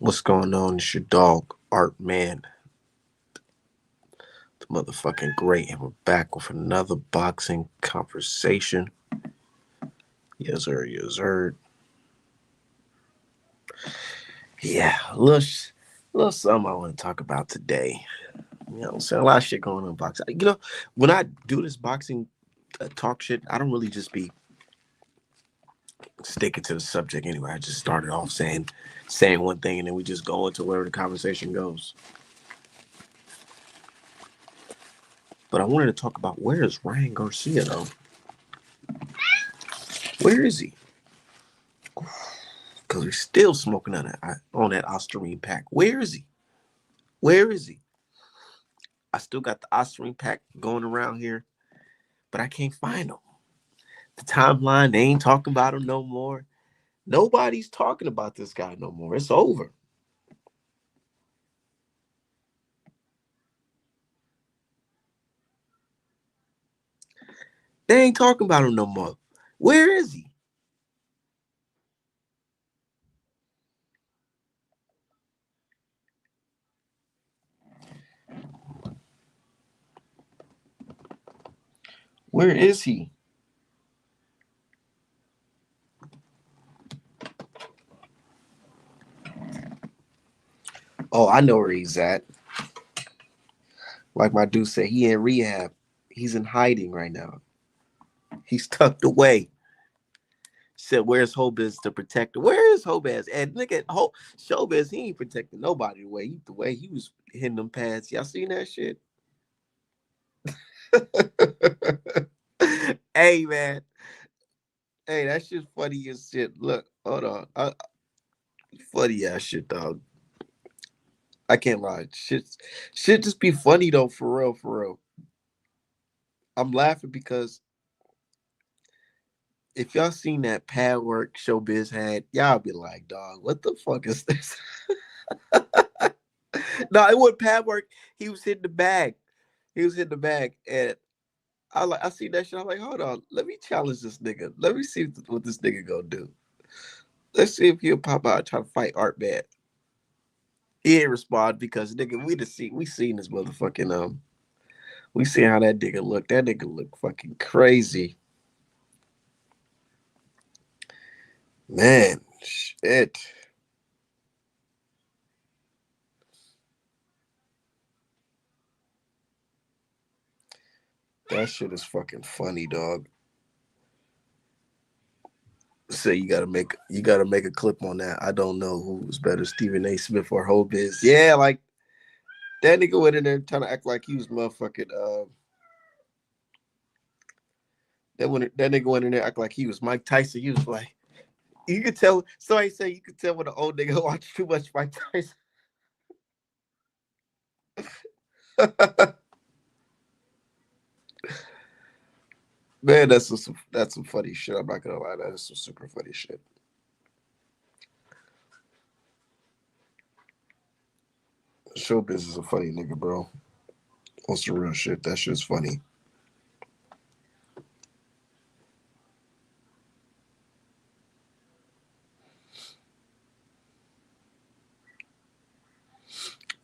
What's going on? It's your dog, Art Man, the motherfucking great, and we're back with another boxing conversation. Yes, sir. Yes, sir. Yeah, little something I want to talk about today. A lot of shit going on in boxing. When I do this boxing talk shit, I don't really just be sticking to the subject anyway. I just started off saying one thing, and then we just go into wherever the conversation goes. But I wanted to talk about where is Ryan Garcia though? Where is he? Because we're still smoking on that Ostarine pack. Where is he? Where is he? I still got the Ostarine pack going around here, but I can't find him. The timeline, they ain't talking about him no more. Nobody's talking about this guy no more. It's over. They ain't talking about him no more. Where is he? Where is he? Oh, I know where he's at. Like my dude said, he in rehab. He's in hiding right now. He's tucked away. Said, "Where's Hobez to protect her? Where is Hobez?" And look at Showbiz. He ain't protecting nobody the way he was hitting them pads. Y'all seen that shit? Hey man, hey, that shit's funny as shit. Look, hold on, funny ass shit, dog. I can't lie. Shit just be funny though, for real, for real. I'm laughing because if y'all seen that pad work Showbiz had, y'all be like, dog, what the fuck is this? No, it wasn't pad work. He was hitting the bag. He was hitting the bag, and I see that shit. I'm like, hold on, let me challenge this nigga. Let me see what this nigga gonna do. Let's see if he'll pop out and try to fight Art Bad. He ain't respond because nigga, we seen this motherfucking we seen how that nigga look. That nigga look fucking crazy. Man, shit. That shit is fucking funny, dog. Say you gotta make a clip on that. I don't know who's better, Stephen A. Smith or Hobiz. Yeah, like that nigga went in there trying to act like he was motherfucking that nigga went in there act like he was Mike Tyson. He was like, you could tell. Somebody say you could tell when the old nigga watched too much Mike Tyson. Man, that's some funny shit. I'm not gonna lie, that is some super funny shit. Showbiz is a funny nigga, bro. What's the real shit? That shit's funny.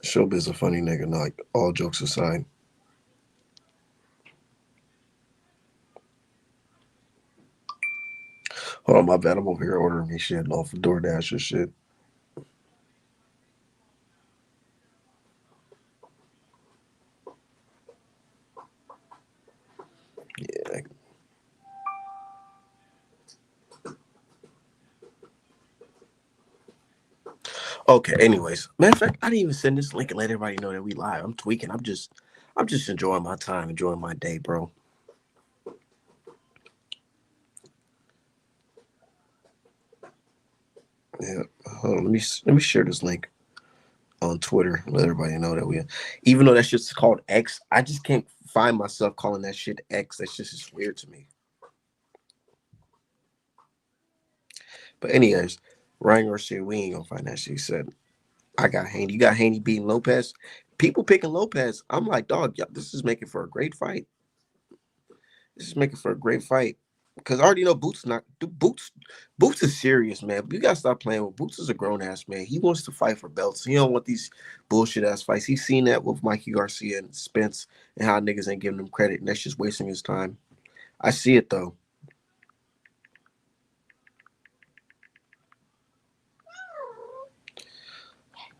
Showbiz is a funny nigga. Not like all jokes aside. Hold on, my bad. I'm over here ordering me shit off of DoorDash and shit. Yeah. Okay. Anyways, matter of fact, I didn't even send this link and let everybody know that we live. I'm tweaking. I'm just enjoying my time, enjoying my day, bro. Yeah. Hold on, let me share this link on Twitter. Let everybody know that even though that shit's called X, I just can't find myself calling that shit X. That's just weird to me. But anyways, Ryan Garcia, we ain't gonna find that shit. He said, I got Haney. You got Haney beating Lopez. People picking Lopez. I'm like, dog, this is making for a great fight. This is making for a great fight. Because I already know Boots not Boots. Boots is serious, man. You gotta stop playing with Boots. Is a grown ass man. He wants to fight for belts. He don't want these bullshit ass fights. He's seen that with Mikey Garcia and Spence and how niggas ain't giving him credit, and that's just wasting his time. I see it though.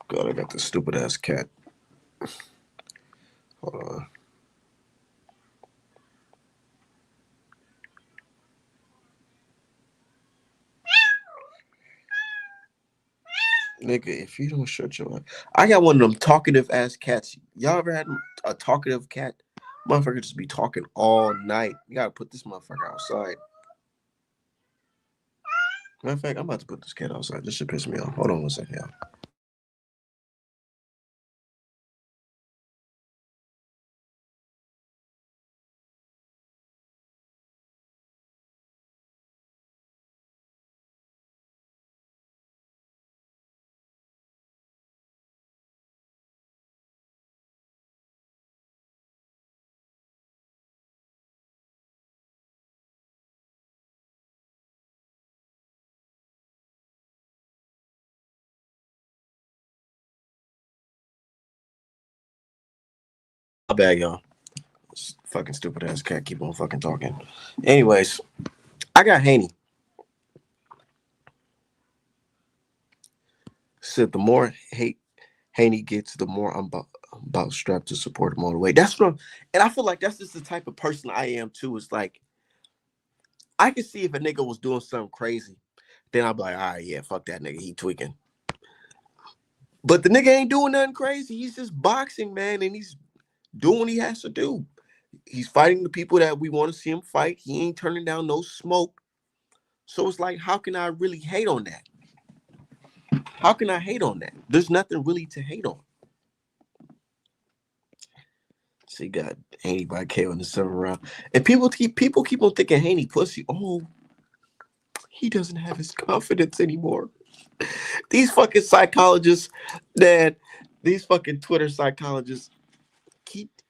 God, I got this stupid ass cat. Hold on. Nigga, if you don't shut your I got one of them talkative ass cats. Y'all ever had a talkative cat? Motherfucker just be talking all night. You gotta put this motherfucker outside. Matter of fact, I'm about to put this cat outside. This should piss me off. Hold on one second, y'all. My bad, y'all. This fucking stupid ass cat keep on fucking talking. Anyways, I got Haney. Said the more hate Haney gets, the more I'm about strapped to support him all the way. That's from, and I feel like that's just the type of person I am too. It's like I can see if a nigga was doing something crazy, then I'd be like, all right, yeah, fuck that nigga, he tweaking. But the nigga ain't doing nothing crazy. He's just boxing, man, and he's doing what he has to do. He's fighting the people that we want to see him fight. He ain't turning down no smoke. So it's like, how can I really hate on that? How can I hate on that? There's nothing really to hate on. See, got Haney by KO in the 7th round, and people keep on thinking Haney pussy. Oh, he doesn't have his confidence anymore. These fucking psychologists, that these fucking Twitter psychologists,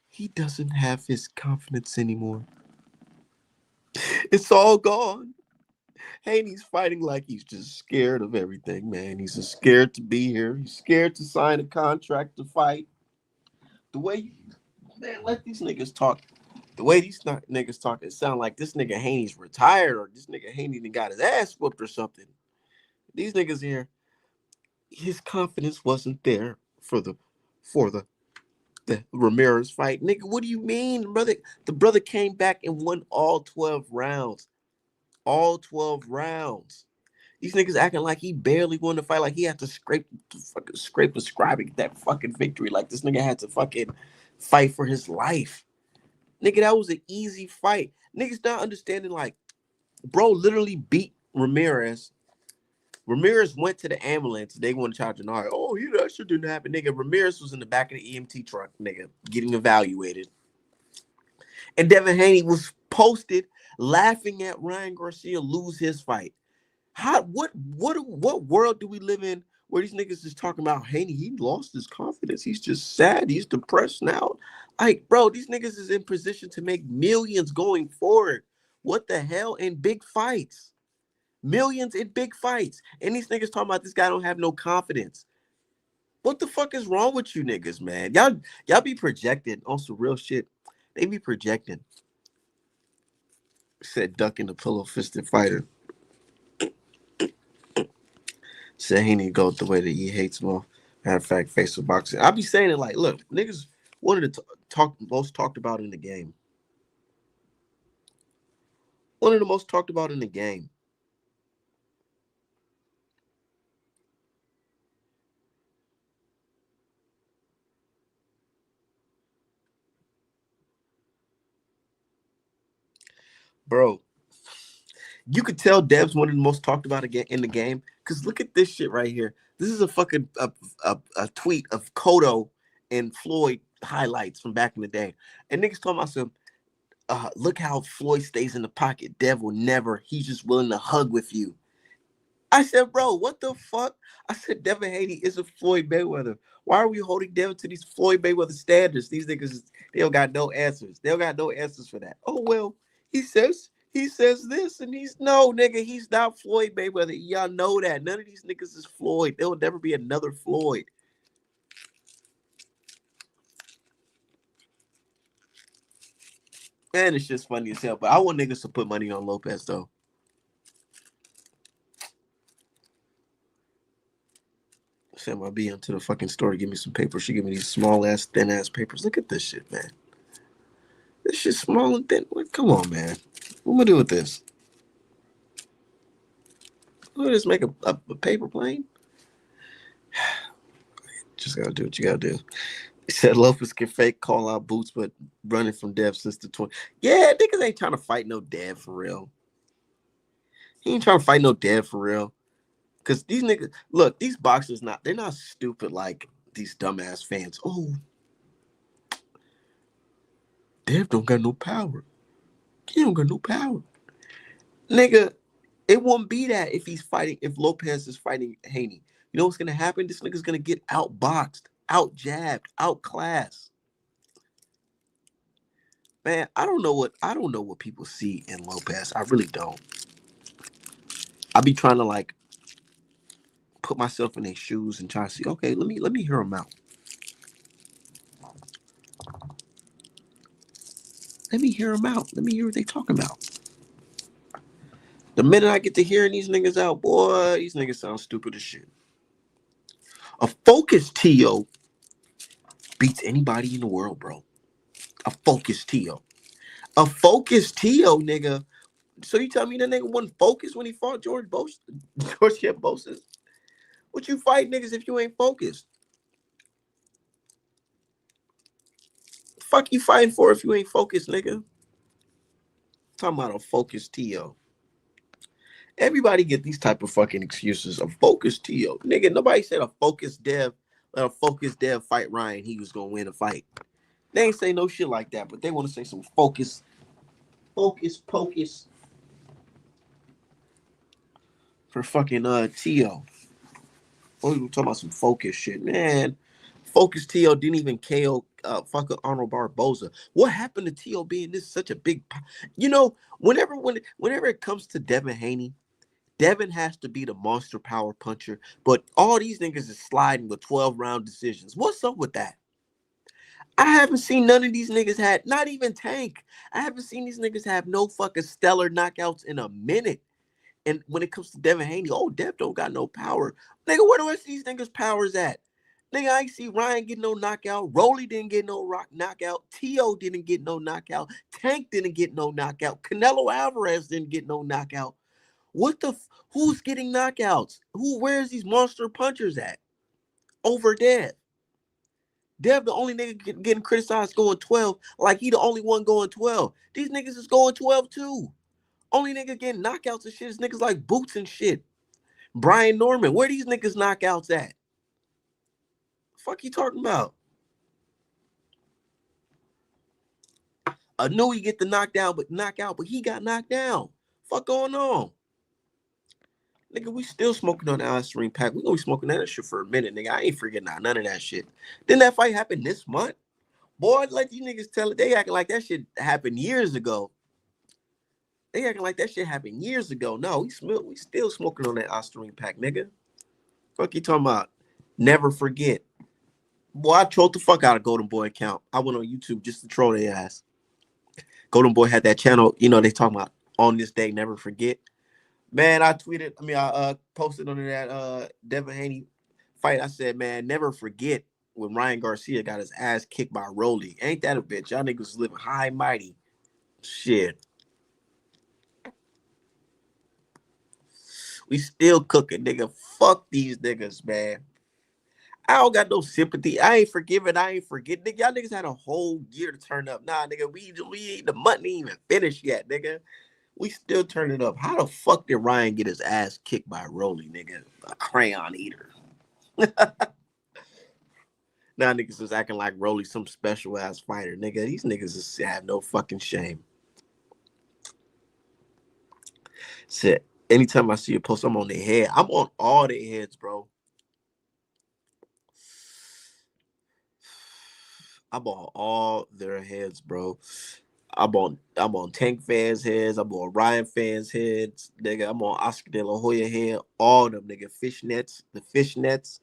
he doesn't have his confidence anymore. It's all gone. Haney's fighting like he's just scared of everything, man. He's just scared to be here. He's scared to sign a contract to fight. The way, man, let these niggas talk. The way these niggas talk, it sound like this nigga Haney's retired or this nigga Haney done got his ass whooped or something. These niggas here, his confidence wasn't there for the Ramirez fight. Nigga, what do you mean, brother? The brother came back and won all 12 rounds. All 12 rounds. These niggas acting like he barely won the fight, like he had to scrape the scribe and get that fucking victory. Like this nigga had to fucking fight for his life. Nigga, that was an easy fight. Niggas not understanding, like, bro literally beat Ramirez. Ramirez went to the ambulance. They want to charge an eye. Oh, that shit didn't happen. Nigga, Ramirez was in the back of the EMT truck, nigga, getting evaluated. And Devin Haney was posted laughing at Ryan Garcia lose his fight. What world do we live in where these niggas is talking about Haney? He lost his confidence. He's just sad. He's depressed now. Like, bro, these niggas is in position to make millions going forward. What the hell? In big fights. Millions in big fights. And these niggas talking about this guy don't have no confidence. What the fuck is wrong with you niggas, man? Y'all be projecting on some real shit. They be projecting. Said ducking the pillow fisted fighter. Said he need to go the way that he hates more. Matter of fact, face of boxing. I be saying it like, look, niggas wanted to talk most talked about in the game. One of the most talked about in the game. Bro, you could tell Dev's one of the most talked about again in the game. Cause look at this shit right here. This is a fucking a tweet of Cotto and Floyd highlights from back in the day. And niggas talking about some look how Floyd stays in the pocket. Dev will never, he's just willing to hug with you. I said, bro, what the fuck? I said, Devin Haney is a Floyd Mayweather. Why are we holding Devin to these Floyd Mayweather standards? These niggas, they don't got no answers. They don't got no answers for that. Oh, well, he says He says this, and he's no nigga. He's not Floyd Mayweather. Y'all know that. None of these niggas is Floyd. There will never be another Floyd. Man, it's just funny as hell. But I want niggas to put money on Lopez though. Send my B into the fucking store to give me some paper. She give me these small ass, thin ass papers. Look at this shit, man. This shit's small and thin. What? Come on, man. What am I do with this? What, just make a paper plane? Just gotta do what you gotta do. He said Lopez can fake call out Boots, but running from Dev since the 20. Yeah, niggas ain't trying to fight no Dev for real. He ain't trying to fight no Dev for real. Cause these niggas, look, these boxers they're not stupid like these dumbass fans. Oh, Dev don't got no power. He don't got no power. Nigga, it won't be that if Lopez is fighting Haney. You know what's gonna happen? This nigga's gonna get outboxed, out jabbed, outclassed. Man, I don't know what people see in Lopez. I really don't. I be trying to like put myself in their shoes and try to see, okay, let me hear them out. Let me hear them out. Let me hear what they talking about. The minute I get to hearing these niggas out, boy, these niggas sound stupid as shit. A focused TO beats anybody in the world, bro. A focused TO. A focused TO, nigga. So you tell me that nigga wasn't focused when he fought George Kambosos? What you fight niggas if you ain't focused? Fuck you fighting for if you ain't focused, nigga? Talking about a focused TO. Everybody get these type of fucking excuses. A focused TO. Nigga, nobody said a focused Dev, let a focused Dev fight Ryan. He was gonna win a fight. They ain't say no shit like that, but they want to say some focus pocus for fucking TO. Oh, we talking about some focus shit, man. Focus TO didn't even KO fucking Arnold Barboza. What happened to TO being this such a big? You know, whenever it comes to Devin Haney, Devin has to be the monster power puncher, but all these niggas is sliding with 12-round decisions. What's up with that? I haven't seen none of these niggas had, not even Tank. I haven't seen these niggas have no fucking stellar knockouts in a minute. And when it comes to Devin Haney, oh, Dev don't got no power. Nigga, where the rest of these niggas' powers at? Nigga, I ain't see Ryan get no knockout. Rolly didn't get no knockout. T.O. didn't get no knockout. Tank didn't get no knockout. Canelo Alvarez didn't get no knockout. Who's getting knockouts? Where's these monster punchers at? Over Dev. Dev, the only nigga getting criticized going 12, like he the only one going 12. These niggas is going 12 too. Only nigga getting knockouts and shit is niggas like Boots and shit. Brian Norman, where these niggas knockouts at? Fuck you talking about? I knew he get the knockout, but he got knocked down. Fuck going on? Nigga, we still smoking on the ice ring pack. We gonna be smoking that shit for a minute, nigga. I ain't forgetting none of that shit. Didn't that fight happen this month? Boy, let you niggas tell it. They acting like that shit happened years ago. They acting like that shit happened years ago. No, we still smoking on that Osterine pack, nigga. Fuck you talking about? Never forget. Boy, I trolled the fuck out of Golden Boy account. I went on YouTube just to troll their ass. Golden Boy had that channel, you know, they talking about on this day, never forget. Man, I posted under that Devin Haney fight. I said, man, never forget when Ryan Garcia got his ass kicked by Rolly. Ain't that a bitch? Y'all niggas was living high and mighty. Shit. We still cooking, nigga. Fuck these niggas, man. I don't got no sympathy. I ain't forgiving. I ain't forgetting. Nigga, y'all niggas had a whole year to turn up. Nah, nigga, the month ain't even finished yet, nigga. We still turning up. How the fuck did Ryan get his ass kicked by Rolly, nigga? A crayon eater. Now niggas is acting like Rolly some special ass fighter, nigga. These niggas is have no fucking shame. Said anytime I see a post, I'm on their head. I'm on all their heads, bro. I'm on all their heads, bro. I'm on Tank fans' heads. I'm on Ryan fans' heads, nigga. I'm on Oscar De La Hoya head. All them nigga fishnets, the fishnets.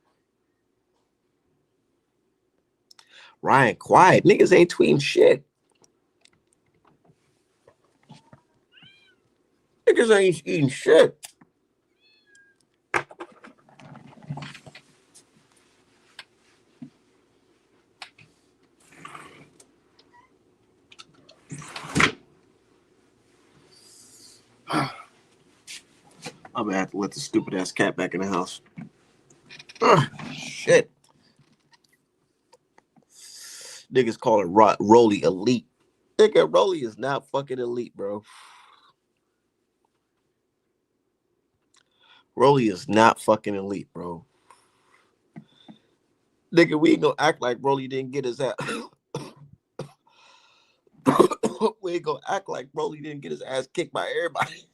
Ryan quiet. Niggas ain't tweeting shit. Niggas ain't eating shit. I'm gonna have to let the stupid ass cat back in the house. Shit. Niggas call it Rolly elite. Nigga, Rolly is not fucking elite, bro. Rolly is not fucking elite, bro. Nigga, we ain't gonna act like Rolly didn't get his ass. We ain't gonna act like Rolly didn't get his ass kicked by everybody.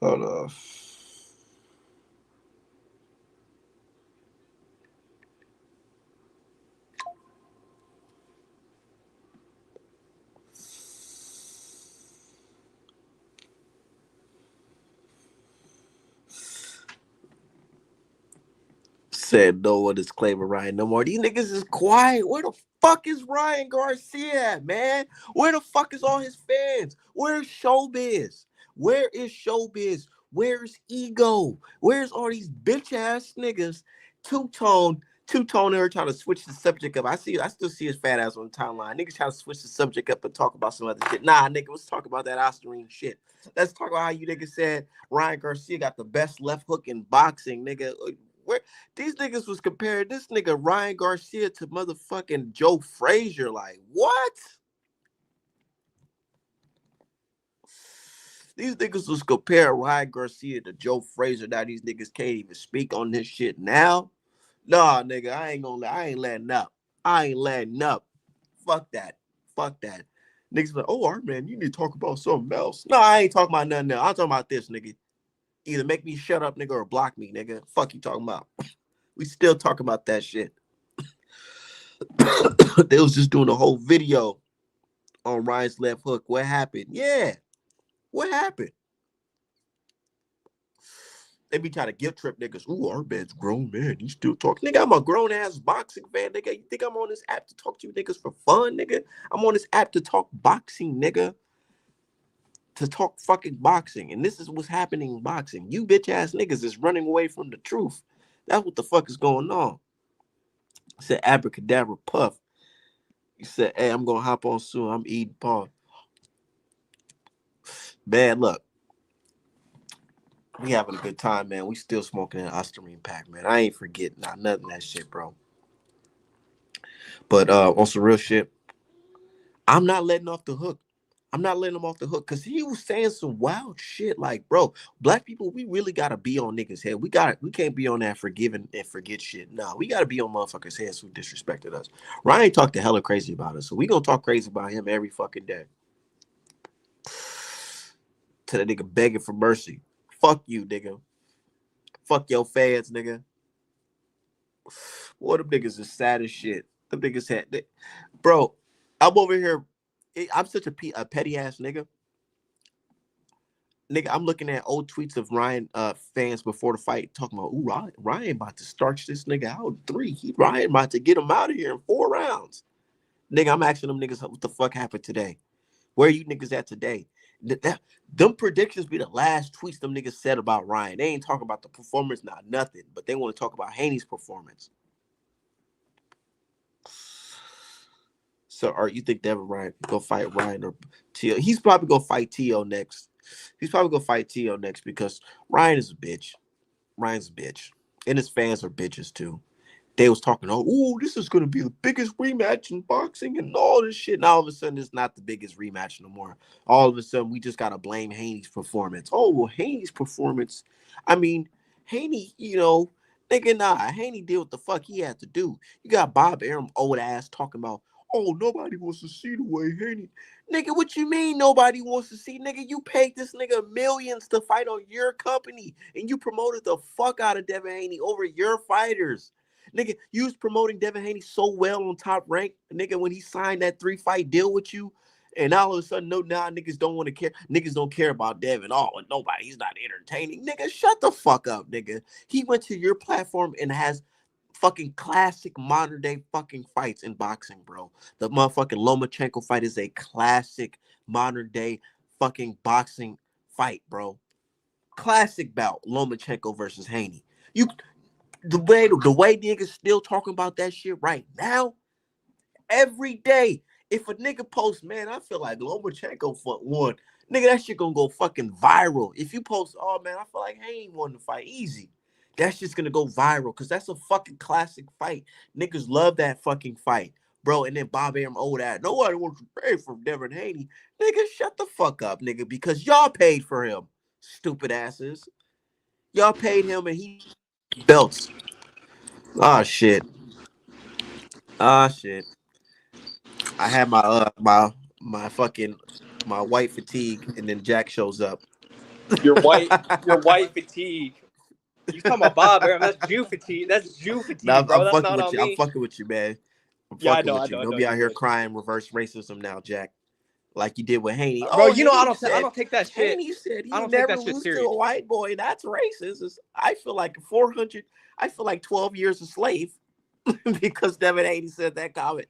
Hold on. Said no one is claiming Ryan no more. These niggas is quiet. Where the fuck is Ryan Garcia at, man? Where the fuck is all his fans? Where's Showbiz? Where is Showbiz? Where's Ego? Where's all these bitch ass niggas? Two-tone, they're trying to switch the subject up. I still see his fat ass on the timeline. Niggas trying to switch the subject up and talk about some other shit. Nah, nigga, let's talk about that Ostarine shit. Let's talk about how you niggas said Ryan Garcia got the best left hook in boxing, nigga. Where these niggas was comparing this nigga Ryan Garcia to motherfucking Joe Frazier. Like, what? These niggas was comparing Ryan Garcia to Joe Frazier. Now these niggas can't even speak on this shit now. Nah, nigga, I ain't letting up. I ain't letting up. Fuck that. Fuck that. Niggas like, oh, Art, man, you need to talk about something else. No, I ain't talking about nothing else. I'm talking about this, nigga. Either make me shut up, nigga, or block me, nigga. Fuck you talking about. We still talking about that shit. They was just doing a whole video on Ryan's left hook. What happened? Yeah. What happened? They be trying to guilt trip niggas. Ooh, our man's grown man. He still talking. Nigga, I'm a grown ass boxing fan, nigga. You think I'm on this app to talk to you niggas for fun, nigga? I'm on this app to talk boxing, nigga. To talk fucking boxing. And this is what's happening in boxing. You bitch ass niggas is running away from the truth. That's what the fuck is going on. I said abracadabra puff. He said, hey, I'm gonna hop on soon. I'm eating paw. Bad luck. We having a good time, man. We still smoking an Ostarine pack, man. I ain't forgetting nothing of that shit, bro. But on some real shit, I'm not letting off the hook. I'm not letting him off the hook because he was saying some wild shit. Like, bro, black people, we really gotta be on niggas' head. We can't be on that forgiving and forget shit. No, we gotta be on motherfuckers' heads who disrespected us. Ryan talked the hella crazy about us, so we gonna talk crazy about him every fucking day. To that nigga begging for mercy. Fuck you, nigga. Fuck your fans, nigga. Boy, them niggas is sad as shit. Them niggas had, bro. I'm over here. I'm such a petty ass nigga. Nigga, I'm looking at old tweets of Ryan fans before the fight talking about, ooh, Ryan about to starch this nigga out in 3. Ryan about to get him out of here in 4 rounds. Nigga, I'm asking them niggas what the fuck happened today. Where are you niggas at today? Them predictions be the last tweets them niggas said about Ryan. They ain't talking about the performance, not nothing, but they want to talk about Haney's performance. So, or you think Devin Ryan go fight Ryan or T.O.? He's probably gonna fight T.O. next. He's probably gonna fight T.O. next because Ryan is a bitch. Ryan's a bitch, and his fans are bitches too. They was talking, oh, this is gonna be the biggest rematch in boxing and all this shit. And all of a sudden, it's not the biggest rematch no more. All of a sudden, we just gotta blame Haney's performance. Oh, well, Haney's performance. I mean, Haney, nigga, nah. Haney did what the fuck he had to do. You got Bob Arum old ass talking about, oh, nobody wants to see the way Haney. Nigga, what you mean nobody wants to see? Nigga, you paid this nigga millions to fight on your company, and you promoted the fuck out of Devin Haney over your fighters. Nigga, you was promoting Devin Haney so well on Top Rank, nigga, when he signed that 3-fight deal with you. And all of a sudden, no, now niggas don't want to care. Niggas don't care about Devin. Oh, nobody. He's not entertaining. Nigga, shut the fuck up, nigga. He went to your platform and has fucking classic modern day fucking fights in boxing, bro. The motherfucking Lomachenko fight is a classic modern day fucking boxing fight, bro. Classic bout, Lomachenko versus Haney. You the way niggas still talking about that shit right now, every day. If a nigga posts, man, I feel like Lomachenko won. Nigga, that shit gonna go fucking viral. If you post, oh man, I feel like Haney won the fight easy. That's just gonna go viral because that's a fucking classic fight. Niggas love that fucking fight, bro. And then Bob Arum, oh that nobody wants to pay for Devin Haney. Nigga, shut the fuck up, nigga, because y'all paid for him. Stupid asses. Y'all paid him and he belts. Oh shit. Oh shit. I had my fucking my white fatigue, and then Jack shows up. Your white fatigue. You talking about Bob Arum? That's Jew fatigue. That's Jew fatigue, bro. I'm That's fucking not with on you. I'm me. fucking with you, man. I'm Yeah, I fucking know, with I you. know, I Don't know. be out You're here good, crying reverse racism now, Jack. Like you did with Haney. bro. Oh, You know Haney I said don't take that shit. Haney said he I would don't take never that shit lose to serious. a white boy. That's racist. I feel like 400. I feel like 12 years a slave because Devin Haney said that comment.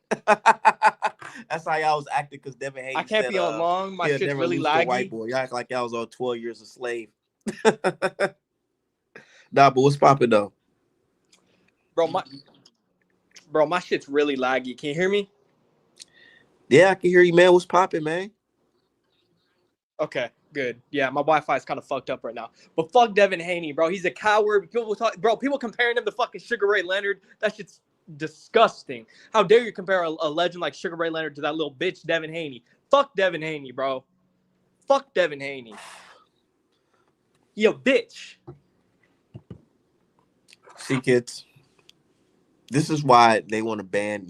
That's how y'all was acting because Devin I Haney can't said be on long. My he'll shit's never really lose to a white laggy, boy. Y'all act like y'all was on 12 years a slave. Nah, but what's popping though? bro. My shit's really laggy. Can you hear me? Yeah, I can hear you, man. What's popping, man? Okay, good. Yeah, my Wi-Fi is kind of fucked up right now. But fuck Devin Haney, bro. He's a coward. People comparing him to fucking Sugar Ray Leonard. That shit's disgusting. How dare you compare a legend like Sugar Ray Leonard to that little bitch Devin Haney? Fuck Devin Haney, bro. Fuck Devin Haney. He a bitch. See, kids, this is why they want to ban,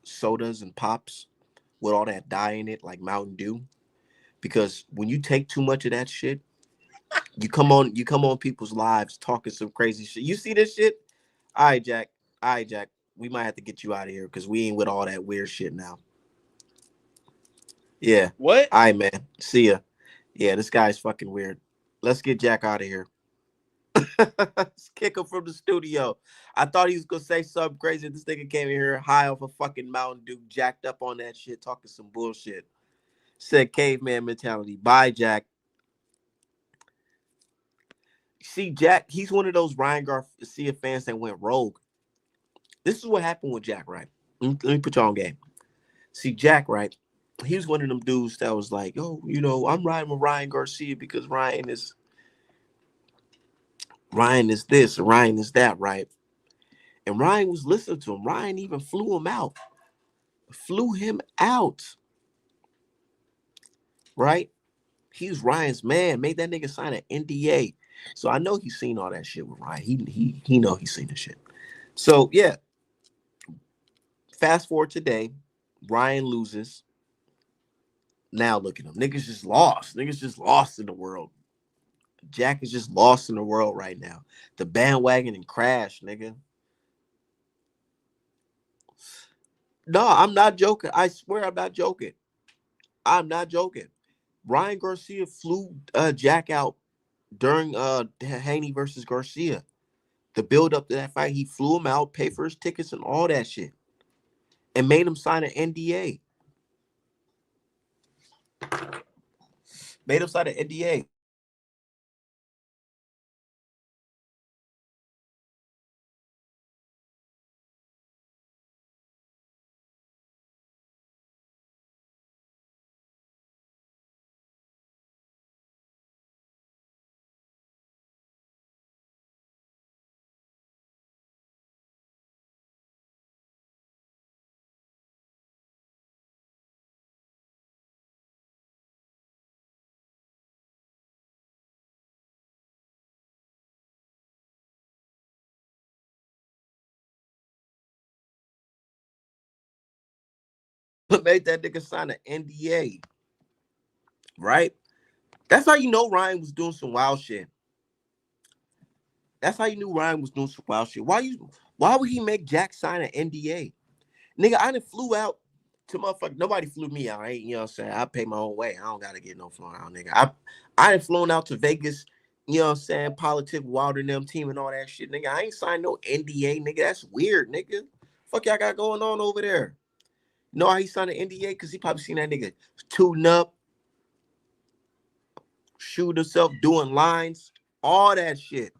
sodas and pops with all that dye in it, like Mountain Dew. Because when you take too much of that shit, you come on people's lives talking some crazy shit. You see this shit? All right, Jack. All right, Jack. We might have to get you out of here because we ain't with all that weird shit now. Yeah. What? All right, man. See ya. Yeah, this guy's fucking weird. Let's get Jack out of here. Let's kick him from the studio. I thought he was gonna say something crazy. This nigga came in here high off a fucking Mountain Dew, jacked up on that shit, talking some bullshit. Said caveman mentality. Bye, Jack. See, Jack, he's one of those Ryan Garcia fans that went rogue. This is what happened with Jack, right? Let me put you on game. See, Jack, right? He was one of them dudes that was like, oh, I'm riding with Ryan Garcia because Ryan is this, Ryan is that, right? And Ryan was listening to him. Ryan even flew him out. Flew him out. Right? He's Ryan's man. Made that nigga sign an NDA. So I know he's seen all that shit with Ryan. He know he's seen the shit. So yeah. Fast forward today. Ryan loses. Now look at him. Niggas just lost. Niggas just lost in the world. Jack is just lost in the world right now. The bandwagon and crash, nigga. No, I'm not joking. I swear I'm not joking. I'm not joking. Ryan Garcia flew Jack out during Haney versus Garcia. The build up to that fight, he flew him out, paid for his tickets and all that shit, and made him sign an NDA. Made him sign an NDA. Made that nigga sign an NDA. Right? That's how you know Ryan was doing some wild shit. That's how you knew Ryan was doing some wild shit. Why would he make Jack sign an NDA? Nigga, I done flew out to motherfucker. Nobody flew me out. I ain't, you know what I'm saying? I pay my own way. I don't gotta get no flying out, nigga. I done flown out to Vegas, you know what I'm saying? Politic, Wilder and them team and all that shit, nigga. I ain't signed no NDA, nigga. That's weird, nigga. Fuck y'all got going on over there? You know how he signed an NDA? Because he probably seen that nigga tooting up, shoot himself, doing lines, all that shit.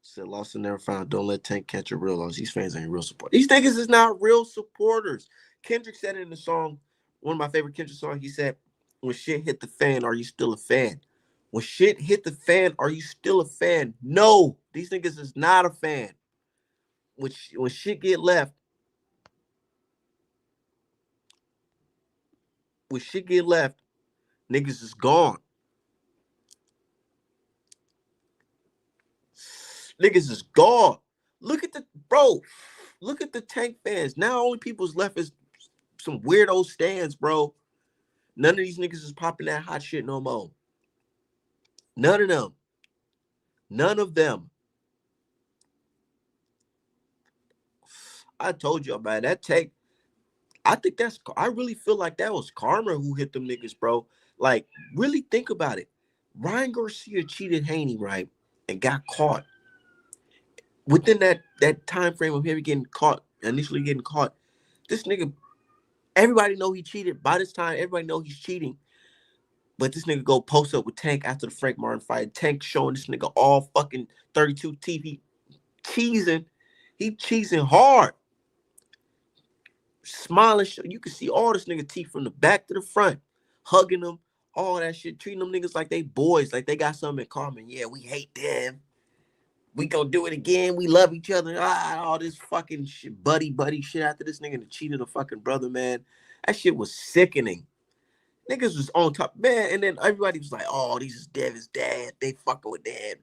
Said lost and never found. Don't let Tank catch a real loss. These fans ain't real support. These niggas is not real supporters. Kendrick said it in the song, one of my favorite Kendrick songs. He said, "When shit hit the fan, are you still a fan? When shit hit the fan, are you still a fan? No, these niggas is not a fan. When shit get left, when shit get left, niggas is gone. Niggas is gone. Look at the bro. Look at the Tank fans. Now only people's left is some weirdo stands, bro. None of these niggas is popping that hot shit no more. None of them. None of them. I told you about that take. I really feel like that was karma who hit them niggas, bro. Like, really think about it. Ryan Garcia cheated Haney, right? And got caught. Within that time frame of him getting caught, initially getting caught, this nigga, everybody know he cheated. By this time, everybody know he's cheating. But this nigga go post up with Tank after the Frank Martin fight. Tank showing this nigga all fucking 32 TV cheesing. He cheesing hard. Smiling. You can see all this nigga teeth from the back to the front. Hugging them. All that shit. Treating them niggas like they boys. Like they got something in common. Yeah, we hate them. We gonna do it again. We love each other. All this fucking shit. Buddy shit after this nigga that cheated a fucking brother, man. That shit was sickening. Niggas was on top, man, and then everybody was like, "Oh, these is Devin's dad. They fucking with dad."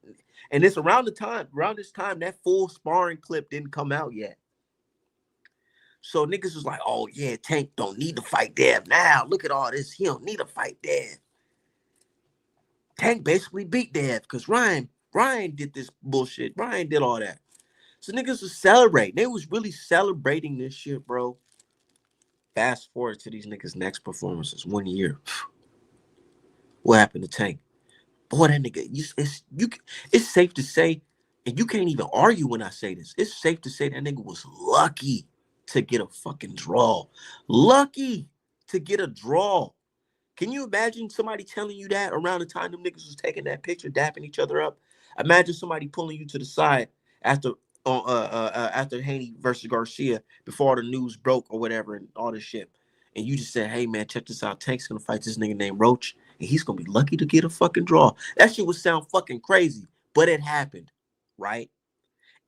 And it's around this time, that full sparring clip didn't come out yet. So niggas was like, "Oh yeah, Tank don't need to fight Dev now. Look at all this. He don't need to fight Dev. Tank basically beat Dev because Ryan did this bullshit. Ryan did all that. So niggas was celebrating. They was really celebrating this shit, bro. Fast forward to these niggas' next performances. 1 year. What happened to Tank? Boy, that nigga, it's safe to say, and you can't even argue when I say this. It's safe to say that nigga was lucky to get a fucking draw. Lucky to get a draw. Can you imagine somebody telling you that around the time them niggas was taking that picture, dapping each other up? Imagine somebody pulling you to the side after after Haney versus Garcia before all the news broke or whatever and all this shit. And you just said, "Hey man, check this out. Tank's gonna fight this nigga named Roach, and he's gonna be lucky to get a fucking draw." That shit would sound fucking crazy, but it happened, right?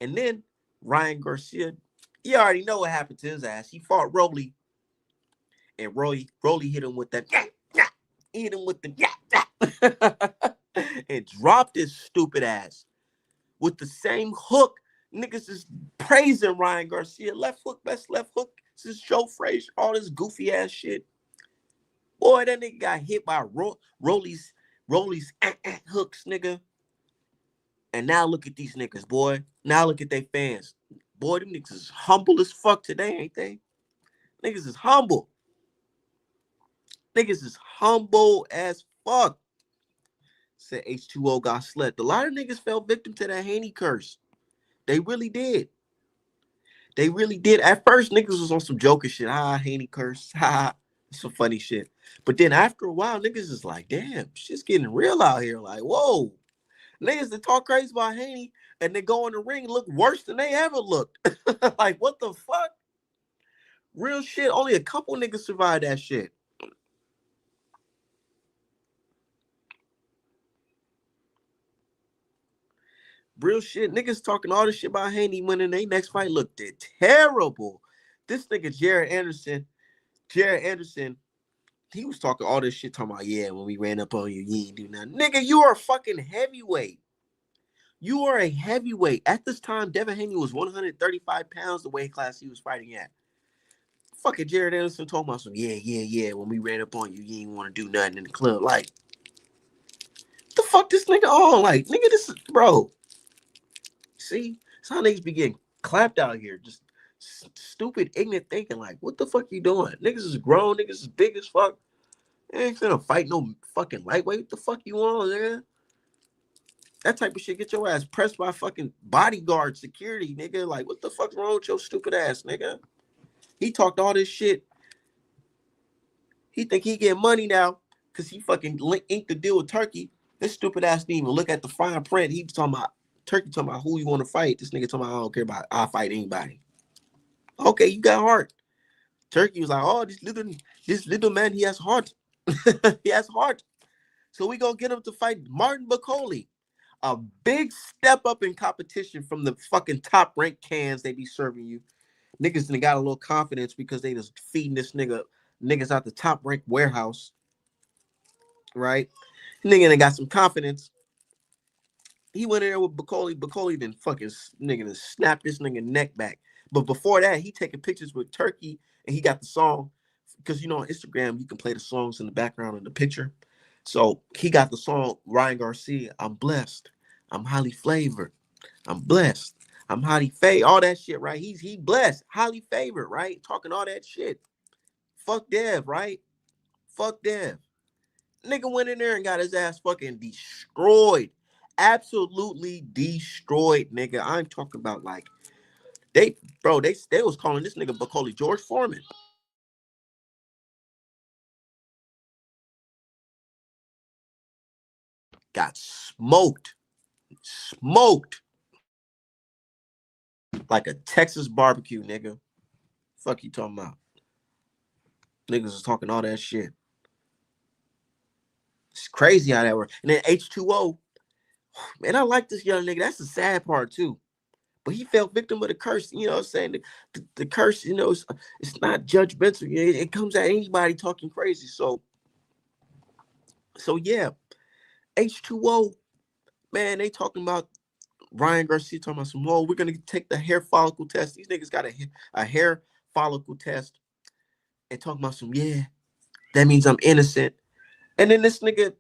And then Ryan Garcia, you already know what happened to his ass. He fought Rolly, and Rolly hit him with that, hit him with the, and dropped his stupid ass with the same hook. Niggas is praising Ryan Garcia. Left hook, best left hook since Joe Frazier. All this goofy ass shit. Boy, that nigga got hit by Rolly's hooks, nigga. And now look at these niggas, boy. Now look at their fans. Boy, them niggas is humble as fuck today, ain't they? Niggas is humble. Niggas is humble as fuck. Said H2O got slept. A lot of niggas fell victim to that Haney curse. They really did. They really did. At first, niggas was on some joker shit. Haney curse. Some funny shit. But then after a while, niggas is like, damn, shit's getting real out here. Like, whoa. Niggas that talk crazy about Haney and they go in the ring look worse than they ever looked. Like, what the fuck? Real shit. Only a couple niggas survived that shit. Real shit. Niggas talking all this shit about Haney winning their next fight looked terrible. This nigga Jared Anderson, he was talking all this shit, talking about, yeah, when we ran up on you, you ain't do nothing. Nigga, you are a fucking heavyweight. You are a heavyweight. At this time, Devin Haney was 135 pounds, the weight class he was fighting at. Fucking Jared Anderson talking about some, yeah. When we ran up on you, you ain't want to do nothing in the club. Like, the fuck this nigga on? Like, nigga, this is, bro. See, it's how niggas be getting clapped out here. Just stupid, ignorant thinking. Like, what the fuck you doing? Niggas is grown. Niggas is big as fuck. You ain't finna fight no fucking lightweight. What the fuck you on, nigga? That type of shit get your ass pressed by fucking bodyguard security, nigga. Like, what the fuck's wrong with your stupid ass, nigga? He talked all this shit. He think he get money now because he fucking inked the deal with Turkey. This stupid ass didn't even look at the fine print. He was talking about Turkey, talking about who you want to fight. This nigga talking about I don't care about. I'll fight anybody. Okay, you got heart. Turkey was like, oh, this little man, he has heart. He has heart. So we gonna get him to fight Martin Bacoli. A big step up in competition from the fucking top ranked cans they be serving you. Niggas done got a little confidence because they just feeding this niggas out the top ranked warehouse. Right? Nigga done got some confidence. He went in there with Bacoli. Bacoli then fucking nigga to snap this nigga neck back. But before that, he taking pictures with Turkey and he got the song. Because you know on Instagram you can play the songs in the background of the picture. So he got the song Ryan Garcia, I'm blessed. I'm highly flavored. I'm blessed. I'm highly favored. All that shit, right? He blessed, highly favored, right? Talking all that shit. Fuck Dev, right? Fuck Dev. Nigga went in there and got his ass fucking destroyed. Absolutely destroyed, nigga. I'm talking about like they was calling this nigga Bacoli George Foreman. Got smoked. Smoked. Like a Texas barbecue, nigga. Fuck you talking about? Niggas was talking all that shit. It's crazy how that works. And then H2O, man, I like this young nigga. That's the sad part too. But he fell victim of the curse. You know what I'm saying? The curse, you know, it's not judgmental. It comes at anybody talking crazy. So yeah, H2O, man, they talking about Ryan Garcia talking about some more. We're gonna take the hair follicle test. These niggas got a hair follicle test and talking about some, yeah, that means I'm innocent. And then this nigga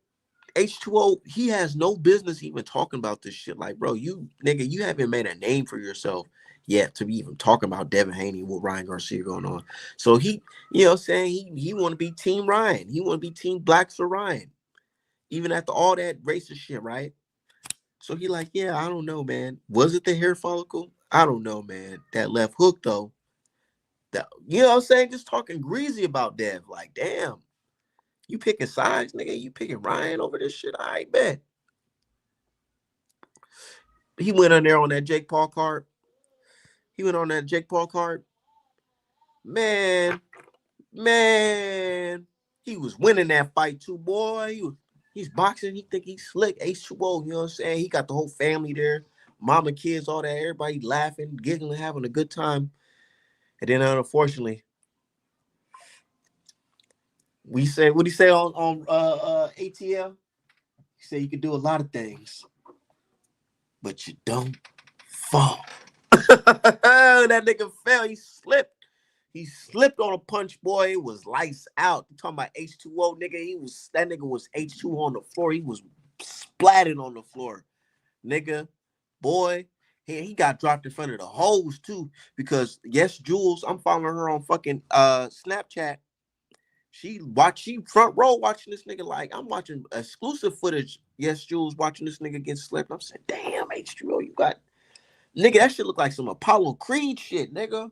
H2O, he has no business even talking about this shit. Like, bro, you nigga, you haven't made a name for yourself yet to be even talking about Devin Haney with Ryan Garcia going on. So he, you know what I'm saying, he want to be team Ryan. He want to be team Blacks for Ryan. Even after all that racist shit, right? So he like, yeah, I don't know, man. Was it the hair follicle? I don't know, man. That left hook though. That, you know what I'm saying? Just talking greasy about Dev. Like, damn. You picking sides, nigga. You picking Ryan over this shit. I bet. He went on there on that Jake Paul card. He went on that Jake Paul card. Man, man. He was winning that fight too, boy. He's boxing. He think he's slick. H2O, you know what I'm saying? He got the whole family there. Mama, kids, all that. Everybody laughing, giggling, having a good time. And then unfortunately, we say what he say on ATL? He said you can do a lot of things, but you don't fall. That nigga fell. He slipped. He slipped on a punch, boy. It was lights out. You talking about H2O, nigga? That nigga was H2O on the floor. He was splatted on the floor, nigga. Boy, he got dropped in front of the hoes too. Because yes, Jules, I'm following her on fucking Snapchat. She front row watching this nigga. Like, I'm watching exclusive footage. Yes, Jules watching this nigga get slipped. I'm saying, damn, H2O, you got nigga, that shit look like some Apollo Creed shit, nigga.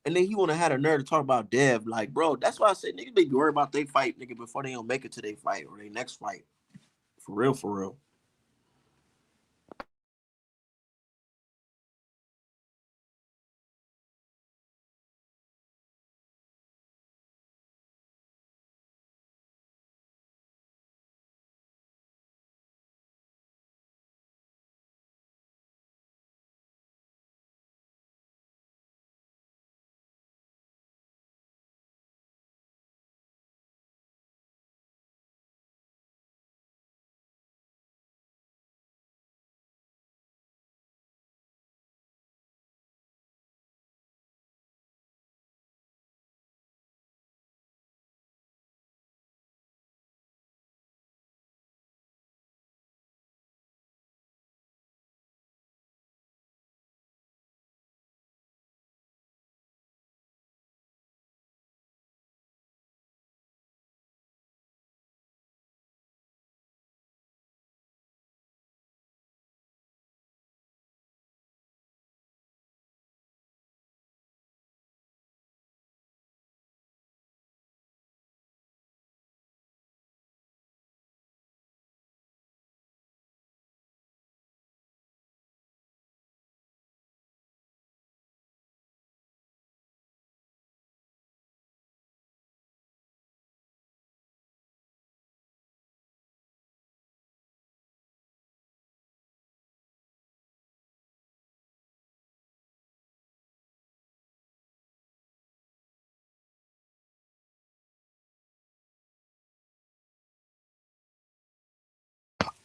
And then he wanna have a nerve to talk about Dev. Like, bro, that's why I said niggas be worried about they fight, nigga, before they don't make it to their fight or their next fight. For real, for real.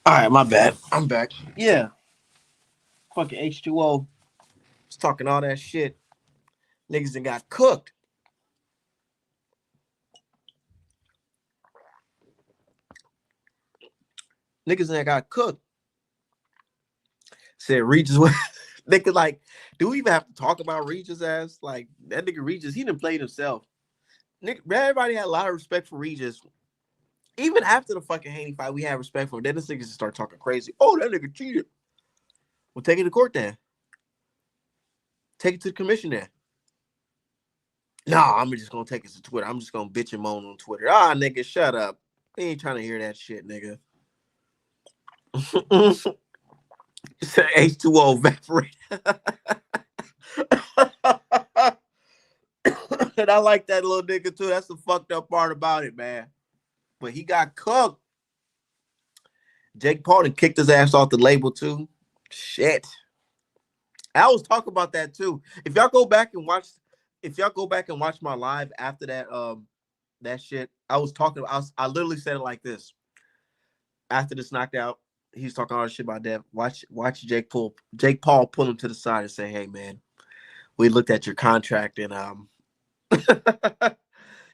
All right, my bad. I'm back. Yeah, fucking H2O was talking all that shit. Niggas that got cooked. Niggas that got cooked. Said Regis was nigga like, do we even have to talk about Regis ass? Like that nigga Regis, he didn't play himself. Nigga, everybody had a lot of respect for Regis. Even after the fucking Haney fight, we had respect for him. Then this nigga just start talking crazy. Oh, that nigga cheated. Well, take it to court then. Take it to the commission then. Nah, I'm just gonna take it to Twitter. I'm just gonna bitch and moan on Twitter. Ah, nigga, shut up. We ain't trying to hear that shit, nigga. It's an H2O evaporate. And I like that little nigga too. That's the fucked up part about it, man. But he got cooked. Jake Paul kicked his ass off the label too. Shit. I was talking about that too. If y'all go back and watch my live after that shit, I literally said it like this. After this knockout, he's talking all this shit about that. Watch Jake Paul pull him to the side and say, "Hey man, we looked at your contract and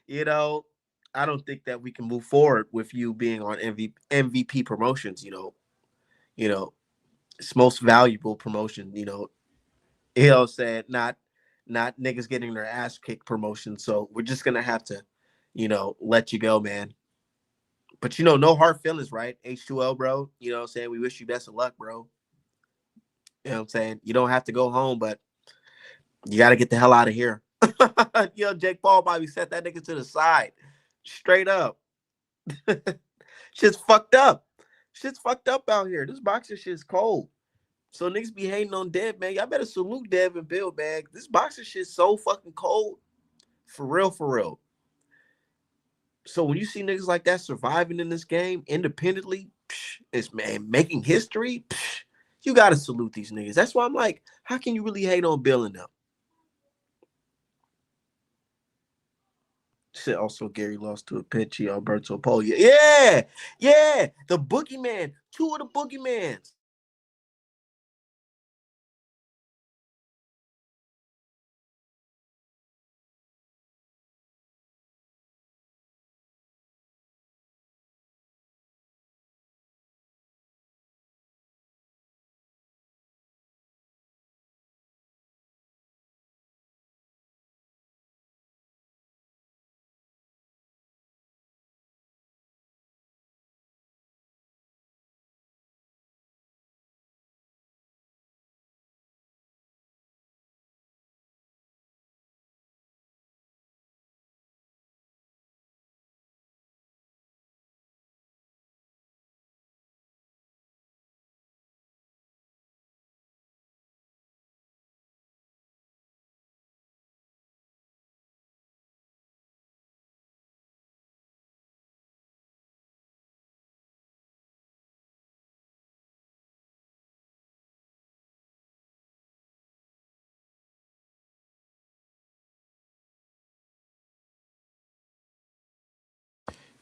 you know, I don't think that we can move forward with you being on MVP promotions, it's most valuable promotion, said not niggas getting their ass kicked promotion. So we're just gonna have to, let you go, man. But no hard feelings, right? H2L, bro. You know what I'm saying? We wish you best of luck, bro. You know what I'm saying? You don't have to go home, but you gotta get the hell out of here. Jake Paul probably set that nigga to the side. Straight up. Shit's fucked up. Shit's fucked up out here. This boxing shit's cold. So niggas be hating on Dev, man. Y'all better salute Dev and Bill, man. This boxing shit's so fucking cold. For real, for real. So when you see niggas like that surviving in this game independently, it's man making history. You gotta salute these niggas. That's why I'm like, how can you really hate on Bill and them? Shit, also Gary lost to a pitchy Alberto Polia. Yeah. The boogeyman. Two of the boogeymans.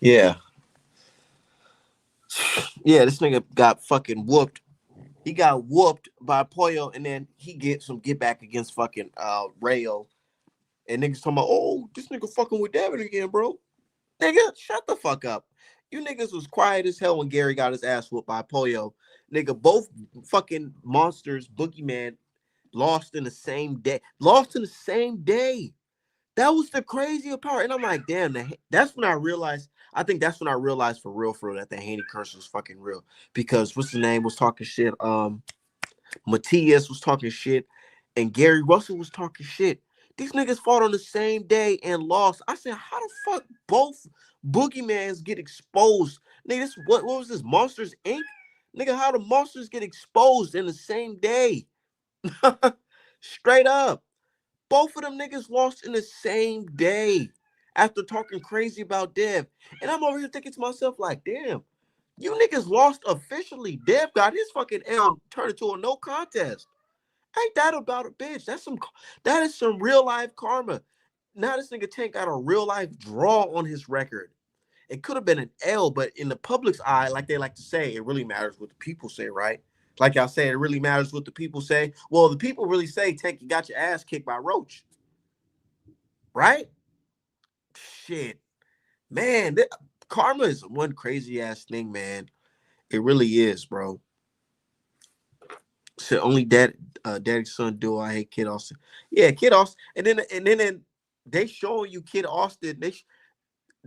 Yeah. Yeah, this nigga got fucking whooped. He got whooped by Pollo, and then he gets some get back against fucking Rayo. And niggas talking about, oh, this nigga fucking with Devin again, bro. Nigga, shut the fuck up. You niggas was quiet as hell when Gary got his ass whooped by Pollo. Nigga, both fucking monsters, Boogeyman, lost in the same day. Lost in the same day. That was the crazy part. And I'm like, damn, that's when I realized. I think that's when I realized for real, that the Haney curse was fucking real. Because what's the name was talking shit. Matias was talking shit, and Gary Russell was talking shit. These niggas fought on the same day and lost. I said, how the fuck both boogeymans get exposed? Nigga, what was this? Monsters Inc. Nigga, how the monsters get exposed in the same day? Straight up. Both of them niggas lost in the same day after talking crazy about Dev. And I'm over here thinking to myself, like, damn, you niggas lost officially. Dev got his fucking L turned into a no contest. Ain't that about a bitch? That is some real life karma. Now this nigga Tank got a real life draw on his record. It could have been an L, but in the public's eye, like they like to say, it really matters what the people say, right? Like y'all say, it really matters what the people say. Well, the people really say, Tank, you got your ass kicked by Roach, right? Shit, man, karma is one crazy ass thing, man. It really is, bro. So only daddy son duo. I hate Kid Austin. Yeah, Kid Austin, and then they showing you Kid Austin.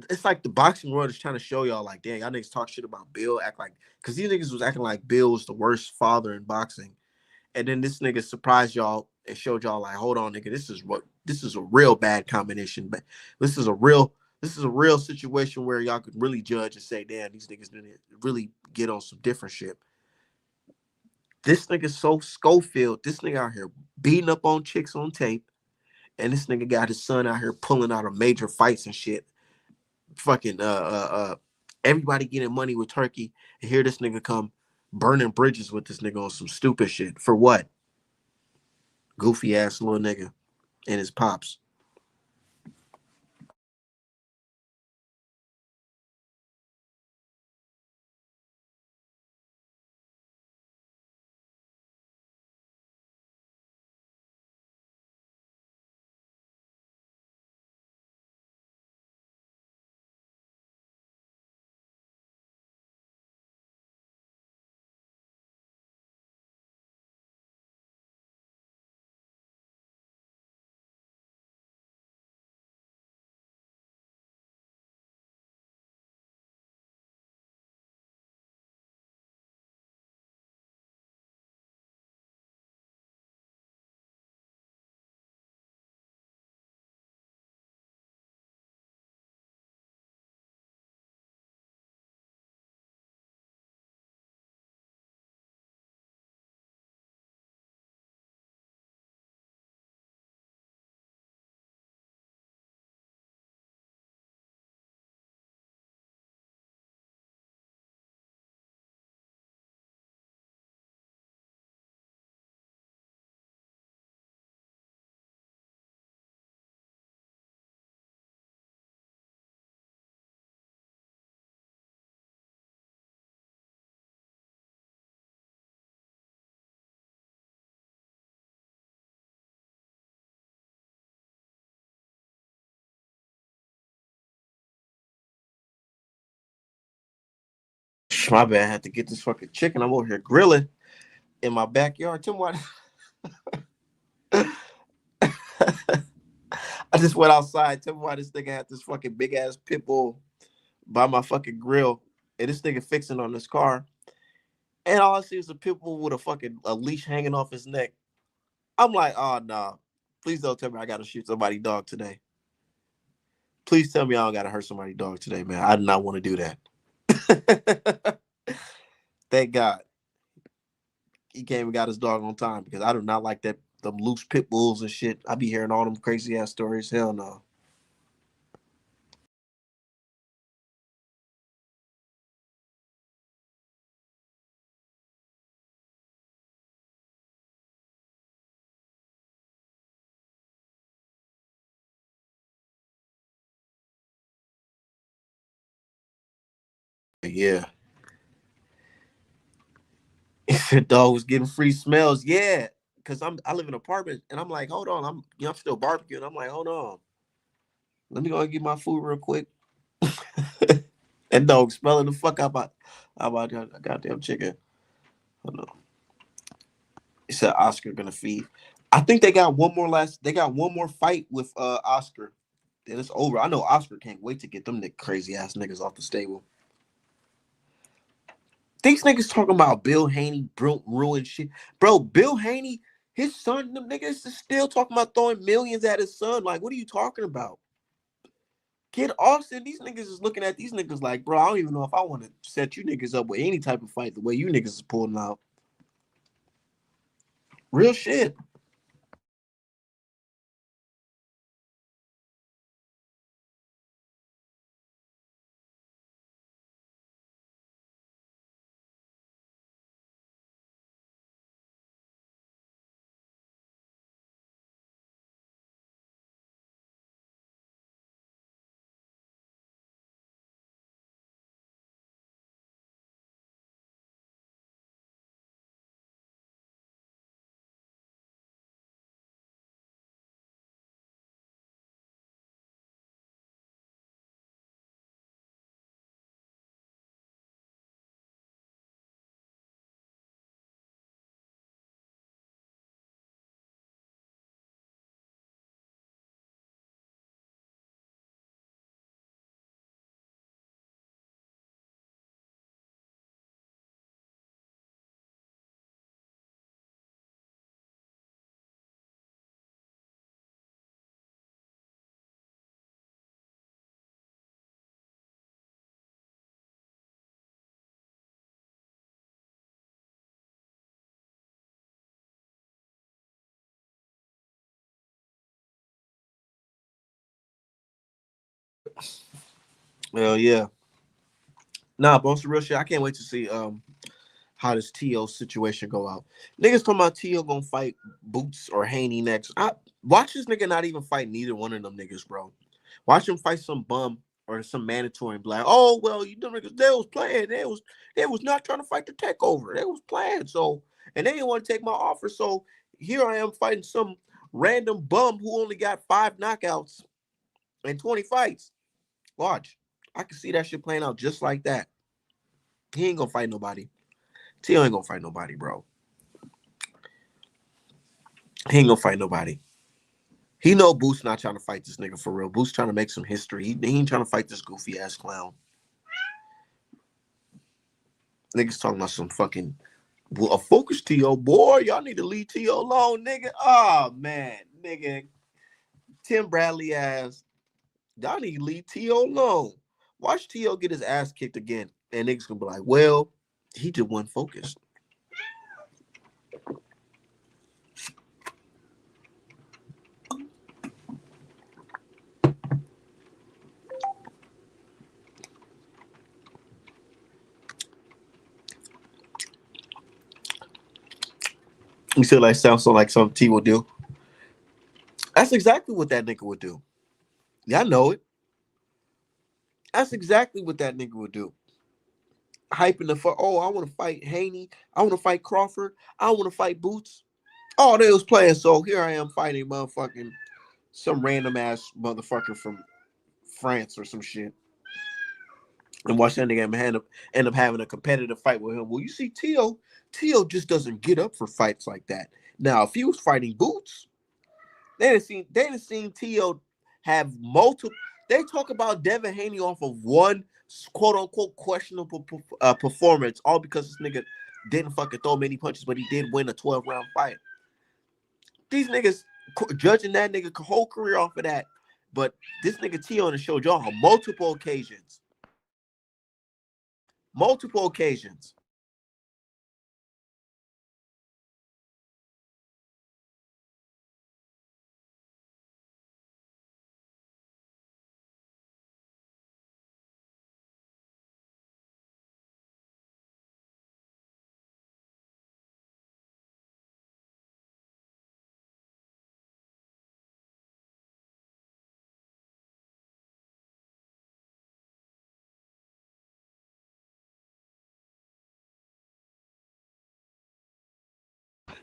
It's like the boxing world is trying to show y'all like, dang, y'all niggas talk shit about Bill, act like because these niggas was acting like Bill was the worst father in boxing, and then this nigga surprised y'all and showed y'all like, hold on, nigga, this is a real bad combination, but this is a real situation where y'all could really judge and say, damn, these niggas didn't really get on some different shit. This nigga so Schofield, this nigga out here beating up on chicks on tape, and this nigga got his son out here pulling out of major fights and shit. Fucking everybody getting money with Turkey, and here this nigga come burning bridges with this nigga on some stupid shit. For what? Goofy ass little nigga and his pops. My bad, I had to get this fucking chicken. I'm over here grilling in my backyard. Tell me why I just went outside. Tell me why this nigga had this fucking big ass pit bull by my fucking grill, and this nigga fixing on this car, and all I see is a pit bull with a leash hanging off his neck. I'm like, oh nah, please don't tell me I gotta shoot somebody's dog today. Please tell me I don't gotta hurt somebody's dog today, man. I do not want to do that. Thank God he came and got his dog on time because I do not like that them loose pit bulls and shit. I be hearing all them crazy ass stories. Hell no. Yeah. If the dog was getting free smells, yeah. Cause I live in an apartment and I'm like, hold on, I'm still barbecuing. I'm like, hold on. Let me go and get my food real quick. That dog smelling the fuck out that goddamn chicken. Hold on. It said Oscar gonna feed. I think they got one more fight with Oscar. Then it's over. I know Oscar can't wait to get them crazy ass niggas off the stable. These niggas talking about Bill Haney ruined shit. Bro, Bill Haney, his son, them niggas is still talking about throwing millions at his son. Like, what are you talking about? Kid Austin, these niggas is looking at these niggas like, bro, I don't even know if I want to set you niggas up with any type of fight the way you niggas is pulling out. Real shit. Well, yeah. Nah, but on some real shit, I can't wait to see how this T.O. situation go out. Niggas talking about T.O. gonna fight Boots or Haney next. Watch this nigga not even fight neither one of them niggas, bro. Watch him fight some bum or some mandatory and be like, oh well, you know niggas, they was playing. They was not trying to fight the takeover. They was playing. So and they didn't want to take my offer. So here I am fighting some random bum who only got 5 knockouts and 20 fights. Watch. I can see that shit playing out just like that. He ain't gonna fight nobody. T.O. ain't gonna fight nobody, bro. He ain't gonna fight nobody. He know Boost not trying to fight this nigga for real. Boost trying to make some history. He ain't trying to fight this goofy ass clown. Niggas talking about some fucking a focus T.O. Boy, y'all need to leave T.O. alone, nigga. Oh man, nigga. Tim Bradley ass. Y'all need to leave T.O. alone. Watch T.O. get his ass kicked again. And niggas gonna be like, well, he just wasn't focused. You feel like sounds so like something T would do. That's exactly what that nigga would do. Y'all know it. That's exactly what that nigga would do. Hyping the fuck. Oh, I want to fight Haney. I want to fight Crawford. I want to fight Boots. Oh, they was playing. So here I am fighting motherfucking some random ass motherfucker from France or some shit. And watch that nigga end up having a competitive fight with him. Well, you see, T.O. just doesn't get up for fights like that. Now, if he was fighting Boots, they didn't seen T.O. have multiple. They talk about Devin Haney off of one quote unquote questionable performance, all because this nigga didn't fucking throw many punches, but he did win a 12-round fight. These niggas judging that nigga whole career off of that, but this nigga T.O. showed y'all on multiple occasions. Multiple occasions.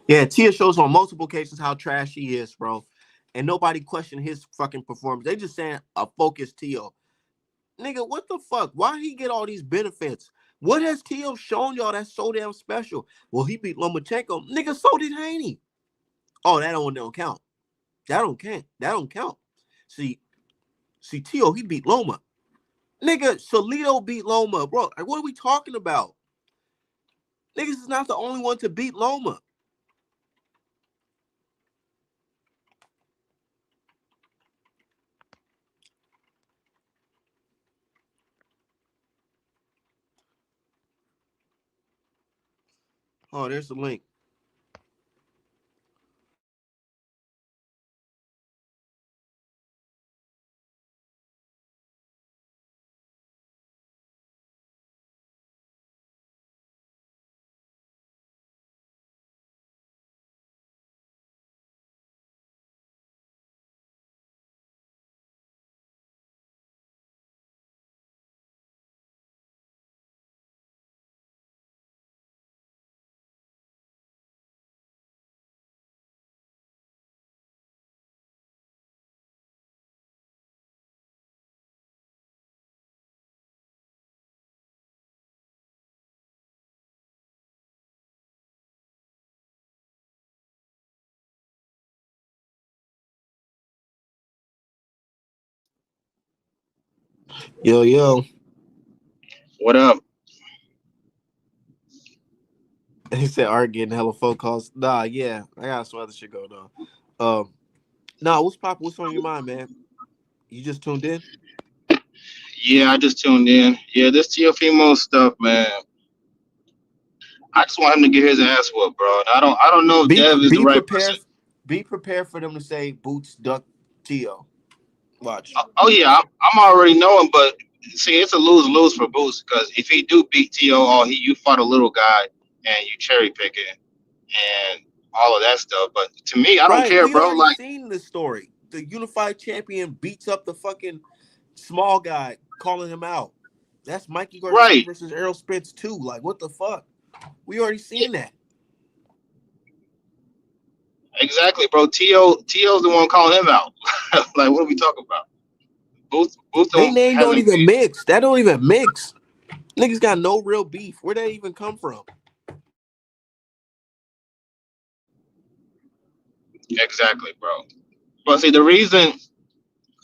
Yeah, Tia shows on multiple occasions how trash he is, bro. And nobody questioned his fucking performance. They just saying a focused Tio. Nigga, what the fuck? Why he get all these benefits? What has Tio shown y'all that's so damn special? Well, he beat Lomachenko. Nigga, so did Haney. Oh, that don't count. That don't count. That don't count. See, Tio, he beat Loma. Nigga, Solito beat Loma. Bro, like, what are we talking about? Niggas is not the only one to beat Loma. Oh, there's the link. Yo, yo. What up? He said Art getting hella phone calls. Nah, yeah. I got some other shit going on. Nah, what's poppin'? What's on your mind, man? You just tuned in? Yeah, I just tuned in. Yeah, this TFMO stuff, man. I just want him to get his ass whooped, bro. I don't know if Be Dev is the be right person. prepared. Be prepared for them to say Boots duck Tio. Watch. Oh yeah, I'm already knowing, but See, it's a lose-lose for Boots because if he do beat T.O., you fought a little guy and you cherry picking and all of that stuff. But to me, I don't Right. care, We bro. already Like, seen this story. The unified champion beats up the fucking small guy, calling him out. That's Mikey Garcia right, versus Errol Spence too. Like, what the fuck? We already yeah, seen that. exactly, bro. T.O.'s the one calling him out. Like, what are we talking about? Boots They don't name don't hasn't even mix. That don't even mix. Niggas got no real beef. Where that even come from? exactly, bro. But see, the reason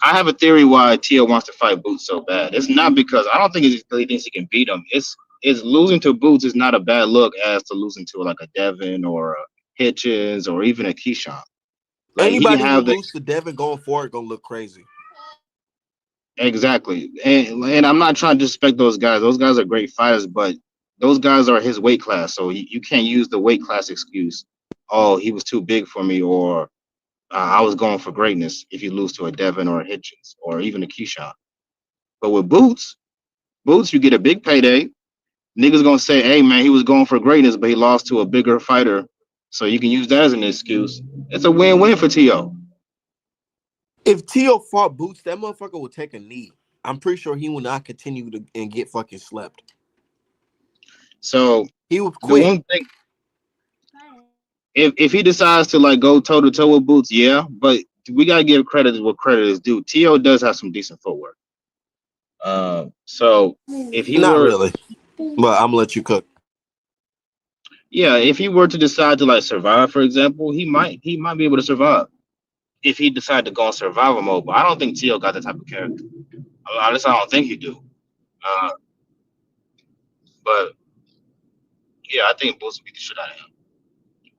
I have a theory why Tio wants to fight Boots so bad. It's not because I don't think he really thinks he can beat him. It's losing to Boots is not a bad look as to losing to like a Devin or a Hitchens or even a Keyshawn. Like he can Anybody who have the lose to Devin going forward gonna look crazy. exactly, and I'm not trying to disrespect those guys. Those guys are great fighters, but those guys are his weight class, so you can't use the weight class excuse. Oh, he was too big for me, or I was going for greatness. If you lose to a Devin or a Hitchens or even a Keyshawn, but with Boots, you get a big payday. Niggas gonna say, "Hey man, he was going for greatness, but he lost to a bigger fighter." So you can use that as an excuse. It's a win-win for T.O. If Tio fought Boots, that motherfucker will take a knee. I'm pretty sure he will not continue to and get fucking slept. So He would the quit. one thing, if he decides to like go toe to toe with Boots, yeah, but we gotta give credit what credit is due. T.O. does have some decent footwork. So if he Not were, really. But I'm gonna let you cook. yeah, if he were to decide to like survive, for example, he might be able to survive if he decided to go on survival mode. But I don't think T.O. got that type of character. At least I don't think he do. Uh, but yeah, I think Boots will beat the shit out of him.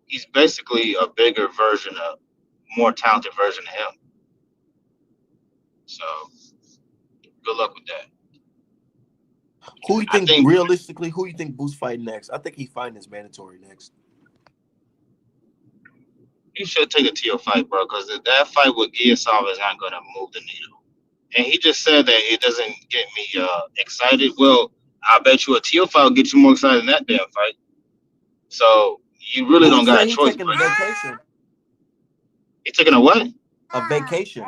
He's basically a bigger version of, more talented version of him. So good luck with that. Who you I think think realistically? Who you think Boots fight next? I think he fighting his mandatory next. he should take a TO fight, bro, because that fight with Gia is not going to move the needle. And he just said that it doesn't get me excited. Well, I bet you a TO fight will get you more excited than that damn fight. So you really don't Boots got said a he choice, taking a bro. vacation. He taking a what? A vacation.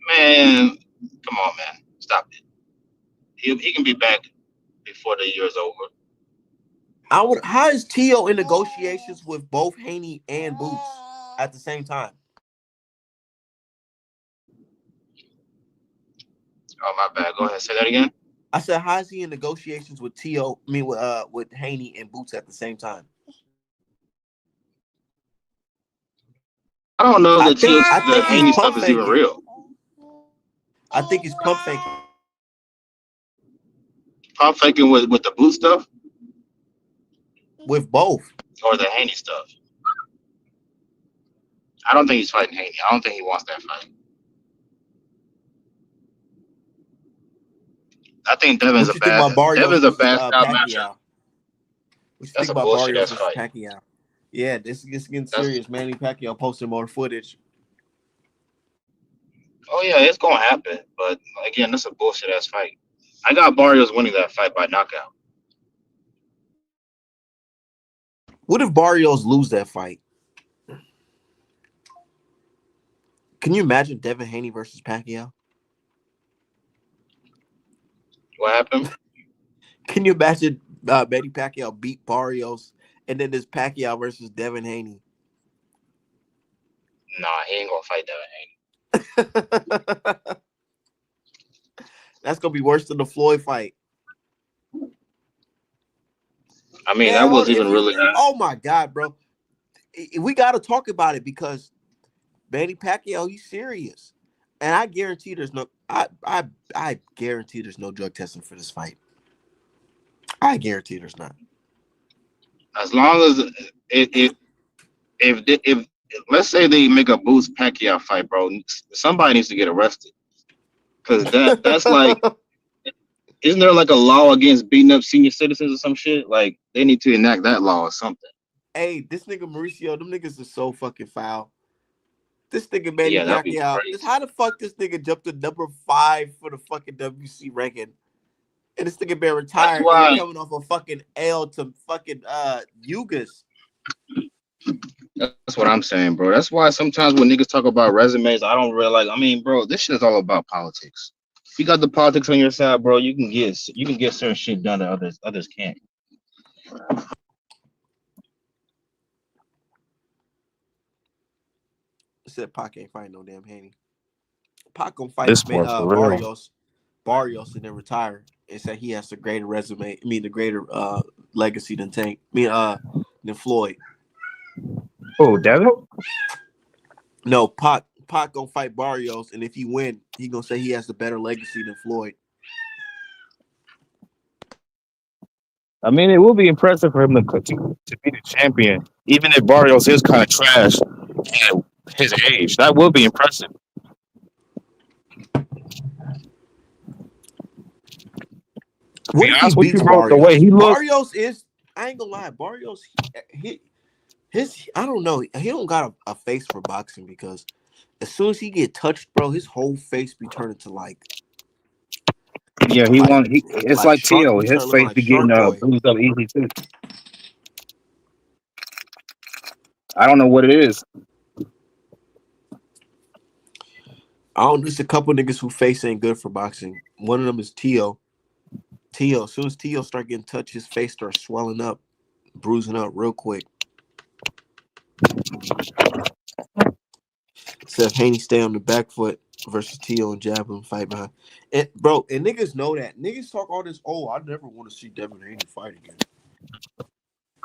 Man, come on, man. Stop it. He can be back before the year's over. I would. How is Tio in negotiations with both Haney and Boots at the same time? Oh, my bad. Go ahead. Say that again. I said, how is he in negotiations with Tio? I mean, with Haney and Boots at the same time? I don't know I that think. I The think he's Haney pump stuff is even faking. real. I think he's pump faking Pump faking with the boot stuff with both. or the Haney stuff. I don't think he's fighting Haney. I don't think he wants that fight. I think What you think about Barrios Devin's a versus bad style matchup. Pacquiao? What you That's think a about bullshit Barrios ass versus fight. Pacquiao? Yeah, this is getting That's serious. Manny Pacquiao posted more footage. oh yeah, it's gonna happen. But again, that's a bullshit ass fight. I got Barrios winning that fight by knockout. What if Barrios lose that fight? Can you imagine Devin Haney versus Pacquiao? What happened? Can you imagine Manny Pacquiao beat Barrios and then there's Pacquiao versus Devin Haney? Nah, he ain't gonna fight Devin That's gonna be worse than the Floyd fight. Haney. I mean, that Hell, was even really. oh my god, bro, we got to talk about it because Manny Pacquiao, he's serious, and I guarantee there's no, I guarantee there's no drug testing for this fight. I guarantee there's not. As long as if let's say they make a Boots Pacquiao fight, bro, somebody needs to get arrested because that's like, isn't there like a law against beating up senior citizens or some shit? Like they need to enact that law or something. Hey, this nigga Mauricio, them niggas are so fucking foul. This nigga Manny Yeah, that'd be Pacquiao. crazy. How the fuck this nigga jumped to number 5 for the fucking WC ranking? And this nigga been That's retired and he why. coming off a fucking L to fucking Yugas. That's what I'm saying, bro. That's why sometimes when niggas talk about resumes, I don't really like. I mean, bro, this shit is all about politics. If you got the politics on your side, bro, you can get certain shit done that others can't. Said Pac ain't fighting no damn Haney. Pac gonna fight This one for real. Barrios and then retire and say he has the greater resume. I mean the greater legacy than Tank. Than Floyd. Oh, Devin? No, Pac gonna fight Barrios, and if he win, he gonna say he has the better legacy than Floyd. I mean, it will be impressive for him to be the champion, even if Barrios is kind of trash at his age. That will be impressive. What Be if he honest with you, beats bro, the Barrios? way he looked. Barrios is, I ain't gonna lie, Barrios, his I don't know, he don't got a face for boxing because as soon as he get touched, bro, his whole face be turning to like Yeah, it's like shark. Tio. He His start looking face like be getting Shark Boy. bruised up easy too. I don't know what it is. I don't. There's a couple niggas who face ain't good for boxing. One of them is Tio. As soon as Tio start getting touched, his face starts swelling up, bruising up real quick. Seth Haney stay on the back foot versus Tio and jab him, fight behind. And bro, and niggas know that. Niggas talk all this, oh, I never want to see Devin Haney fight again.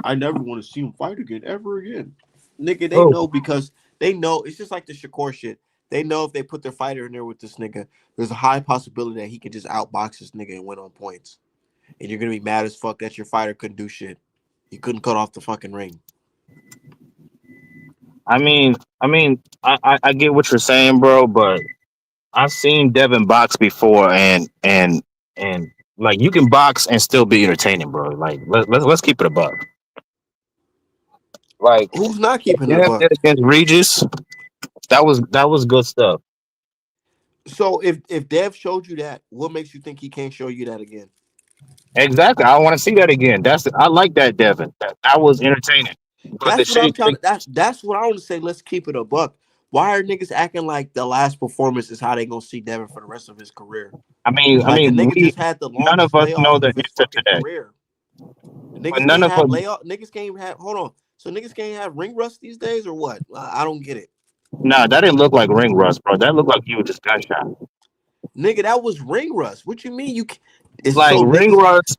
I never want to see him fight again, ever again. Nigga, they know because they know it's just like the Shakur shit. They know if they put their fighter in there with this nigga, there's a high possibility that he can just outbox this nigga and win on points. And you're gonna be mad as fuck that your fighter couldn't do shit. He couldn't cut off the fucking ring. I mean, I get what you're saying, bro, but I've seen Devin box before, and like you can box and still be entertaining, bro. Like let's keep it a buck. Like Who's not keeping it a Dev buck? did against Regis, that was good stuff. So if Dev showed you that, what makes you think he can't show you that again? Exactly. I want to see that again. I like that Devin. That was entertaining. But the That's what I'm shit, trying to. That's what I want to say. Let's keep it a buck. Why are niggas acting like the last performance is how they gonna see Devin for the rest of his career? I mean, Like the nigga we just had the none of longest us know layoff the of his answer to fucking that, career. but Niggas none can't of have us. layoff. Niggas can't have. Hold on. So niggas can't have ring rust these days or what? I don't get it. Nah, that didn't look like ring rust, bro. That looked like you were just gunshot. Nigga, that was ring rust. What you mean you? It's Like so ring niggas. rust.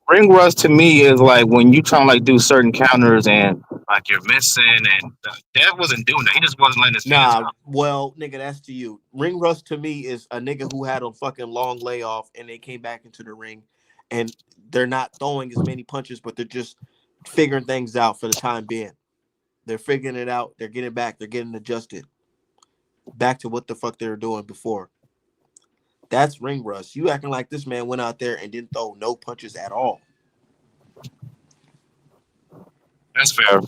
Ring rust to me is like when you trying to like do certain counters and like you're missing, and Dev wasn't doing that. He just wasn't letting his hands Nah, go. well, nigga, that's to you. Ring rust to me is a nigga who had a fucking long layoff and they came back into the ring and they're not throwing as many punches, but they're just figuring things out for the time being. They're figuring it out. They're getting back. They're getting adjusted back to what the fuck they were doing before. That's ring rust. You acting like this man went out there and didn't throw no punches at all. That's fair.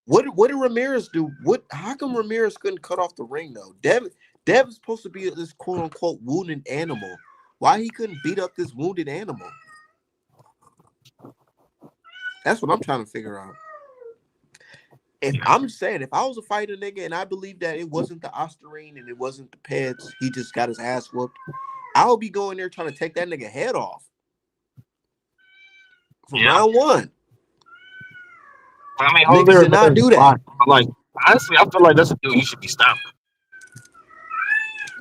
What did Ramirez do? How come Ramirez couldn't cut off the ring though? Dev is supposed to be this quote unquote wounded animal. Why he couldn't beat up this wounded animal? That's what I'm trying to figure out. If I'm just saying, if I was a fighter nigga and I believe that it wasn't the Ostarine and it wasn't the Peds, he just got his ass whooped, I would be going there trying to take that nigga head off from round one. I mean, Niggas did not do that. Like honestly, I feel like that's a dude you should be stopped.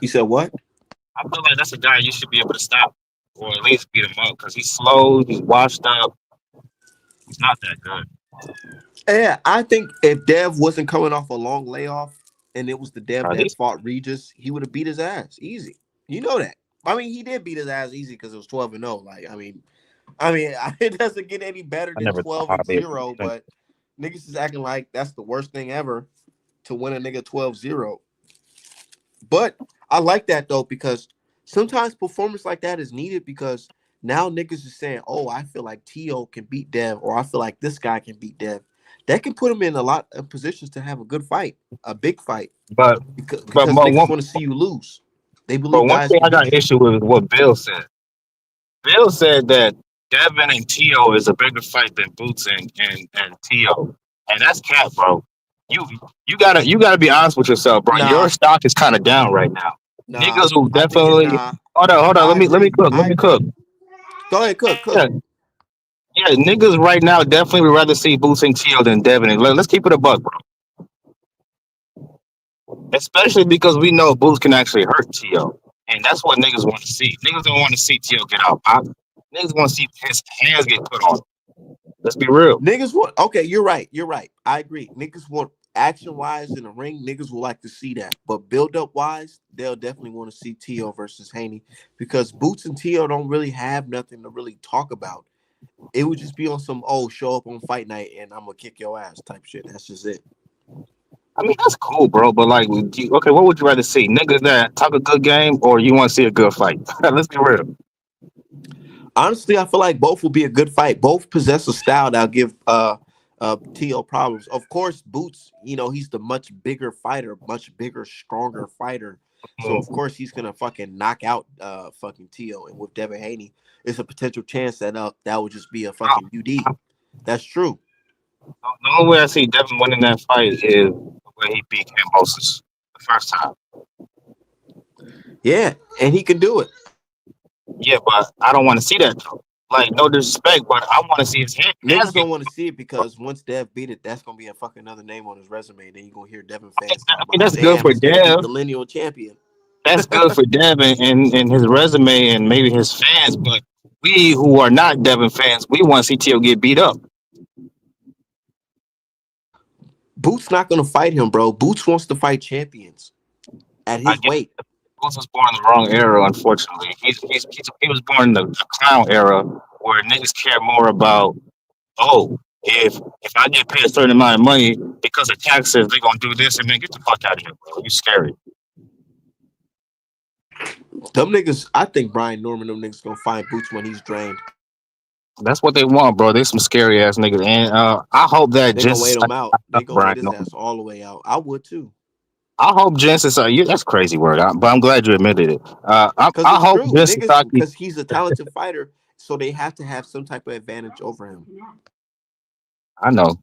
You said what? I feel like that's a guy you should be able to stop or at least beat him up because he's slow, he's washed up, he's not that good. Yeah, I think if Dev wasn't coming off a long layoff and it was the Dev that He's fought Regis, he would have beat his ass easy. You know that. I mean, he did beat his ass easy because it was 12-0. Like, I mean, it doesn't get any better I than never thought I'd be able 12-0, to think. but niggas is acting like that's the worst thing ever to win a nigga 12-0. But I like that though, because sometimes performance like that is needed because now niggas is saying, oh, I feel like T.O. can beat Dev, or I feel like this guy can beat Dev. That can put him in a lot of positions to have a good fight, a big fight. But because niggas want to see you lose. They but believe one guys thing can I got beat an you. issue with is what Bill said. Bill said that Devin and Tio is a bigger fight than Boots and Tio, and that's cap, bro. You you gotta be honest with yourself, bro. Your Nah, stock is kind of down right now. nah. Niggas will I think it. definitely Nah. hold on. I Let me agree. cook. Let I me cook. agree. Go ahead, cook, cook. Yeah, yeah. Niggas right now definitely would rather see Boots and Tio than Devin. And let's keep it a buck, bro. Especially because we know Boots can actually hurt Tio, and that's what niggas want to see. Niggas don't want to see Tio get out pop. Niggas want to see his hands get put on. Let's be real. Niggas want. Okay, you're right. You're right. I agree. Niggas want action wise in the ring. Niggas will like to see that. But build up wise, they'll definitely want to see Tio versus Haney because Boots and Tio don't really have nothing to really talk about. It would just be on some show up on fight night and I'm gonna kick your ass type shit. That's just it. I mean, that's cool, bro. But like, okay, what would you rather see? Niggas that talk a good game, or you want to see a good fight? Let's be real. Honestly, I feel like both will be a good fight. Both possess a style that'll give Tio problems. Of course, Boots, he's the much bigger fighter, much bigger, stronger fighter. So of Mm. course he's gonna fucking knock out fucking Tio. And with Devin Haney, it's a potential chance that that would just be a I- fucking UD. That's true. The only way I see Devin winning that fight is the way he beat Cambosis the first time. Yeah, and he can do it. Yeah, but I don't want to see that though. Like, no disrespect, but I want to see his hands Niggas get. don't want to see it because once Dev beat it, that's gonna be a fucking another name on his resume. Then you're gonna hear Devin fans I talk mean, about, that's good damn, for this nigga beat Dev. the lineal champion. That's good for Devin and his resume and maybe his fans. But we who are not Devin fans, we want to see Tio get beat up. Boots not gonna fight him, bro. Boots wants to fight champions at I his get weight. Boots was born in the wrong era, unfortunately. He was born in the clown era where niggas care more about, oh, if I get paid a certain amount of money because of taxes, they're gonna do this and then get the fuck out of here, bro. You scary. Them niggas, I think Brian Norman, them niggas gonna find Boots when he's drained. That's what they want, bro. They some scary ass niggas. And I hope that They gonna wait just him out. They gonna Brian wait his Norman. ass all the way out. I would too, I hope Jen Sasaki. That's crazy word, but I'm glad you admitted it. cause I it's hope true, Jen niggas. Sasaki. Cause he's a talented fighter, so they have to have some type of advantage over him. I know.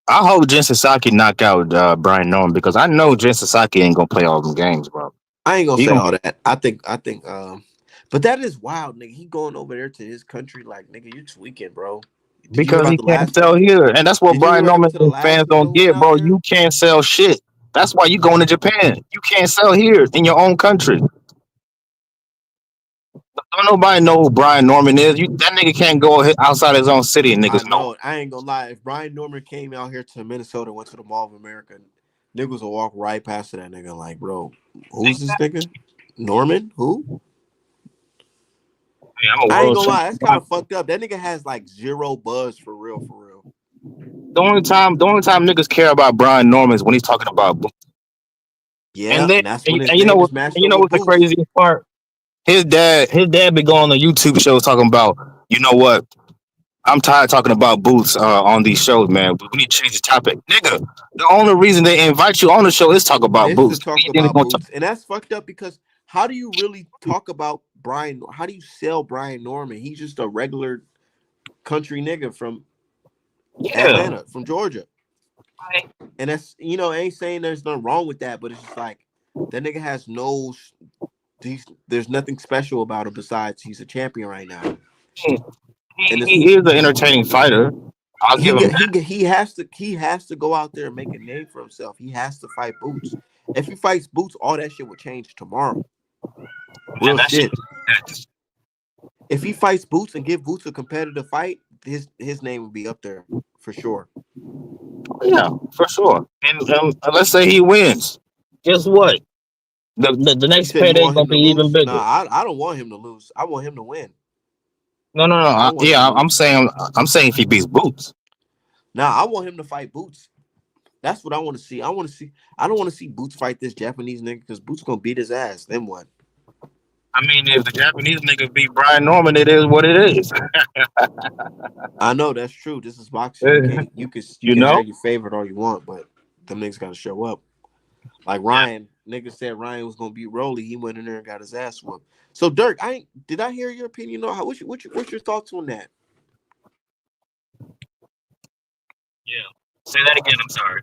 I hope Jen Sasaki knock out Brian Norman because I know Jen Sasaki ain't gonna play all them games, bro. I ain't gonna He say gonna all that. I think, but that is wild, nigga. He going over there to his country, like, nigga, you tweaking, bro. Did you hear because about he the can't last? sell here, and that's what Did you hear Brian what Norman happened to the and last fans nigga don't who went get, out bro. there? You can't sell shit. That's why you going to Japan. You can't sell here in your own country. Don't nobody know who Brian Norman is. That nigga can't go outside his own city and I niggas know him. know. I ain't gonna lie. If Brian Norman came out here to Minnesota, went to the Mall of America, niggas will walk right past that nigga, like, bro, who's this nigga? Norman? Who? Hey, I'm a I ain't world gonna lie. That's kind champion. of fucked up. That nigga has like zero buzz for real, for real. The only time niggas care about Brian Norman is when he's talking about Boots. Yeah, and that's when his And you know name what? is matched And you up know with what's the Boots. craziest part? His dad been going on YouTube shows talking about, you know what? I'm tired of talking about Boots on these shows, man. We need to change the topic, nigga. The only reason they invite you on the show is talk about Is to Boots. talk We ain't even about gonna talk. Boots, and that's fucked up because how do you really talk about Brian? How do you sell Brian Norman? He's just a regular country nigga from Yeah, Atlanta, from Georgia. And that's I ain't saying there's nothing wrong with that, but it's just like that nigga has no there's nothing special about him besides he's a champion right now. he, And it's he is an entertaining fighter. I'll give him that. he has to go out there and make a name for himself. He has to fight Boots. If he fights Boots, all that shit would change tomorrow. Man, Real that shit. shit. If he fights Boots and give Boots a competitive fight, his name would be up there for sure. Yeah, for sure. And let's say he wins. Guess what? The You next said you payday want gonna him be to even lose? bigger. Nah, I don't want him to lose. I want him to win. No. I don't want him to Yeah, lose. I'm saying if he beats Boots. Nah, I want him to fight Boots. That's what I want to see. I want to see. I don't want to see Boots fight this Japanese nigga because Boots gonna beat his ass. Then what? I mean, if the Japanese nigga beat Brian Norman, it is what it is. I know that's true. This is boxing. You can't. You You can know? have your favorite all you want, but them niggas gotta show up. Like Ryan, niggas said Ryan was gonna beat Rolly. He went in there and got his ass whooped. So Dirk, did I hear your opinion on how? What's your thoughts on that? Yeah. Say that again. I'm sorry.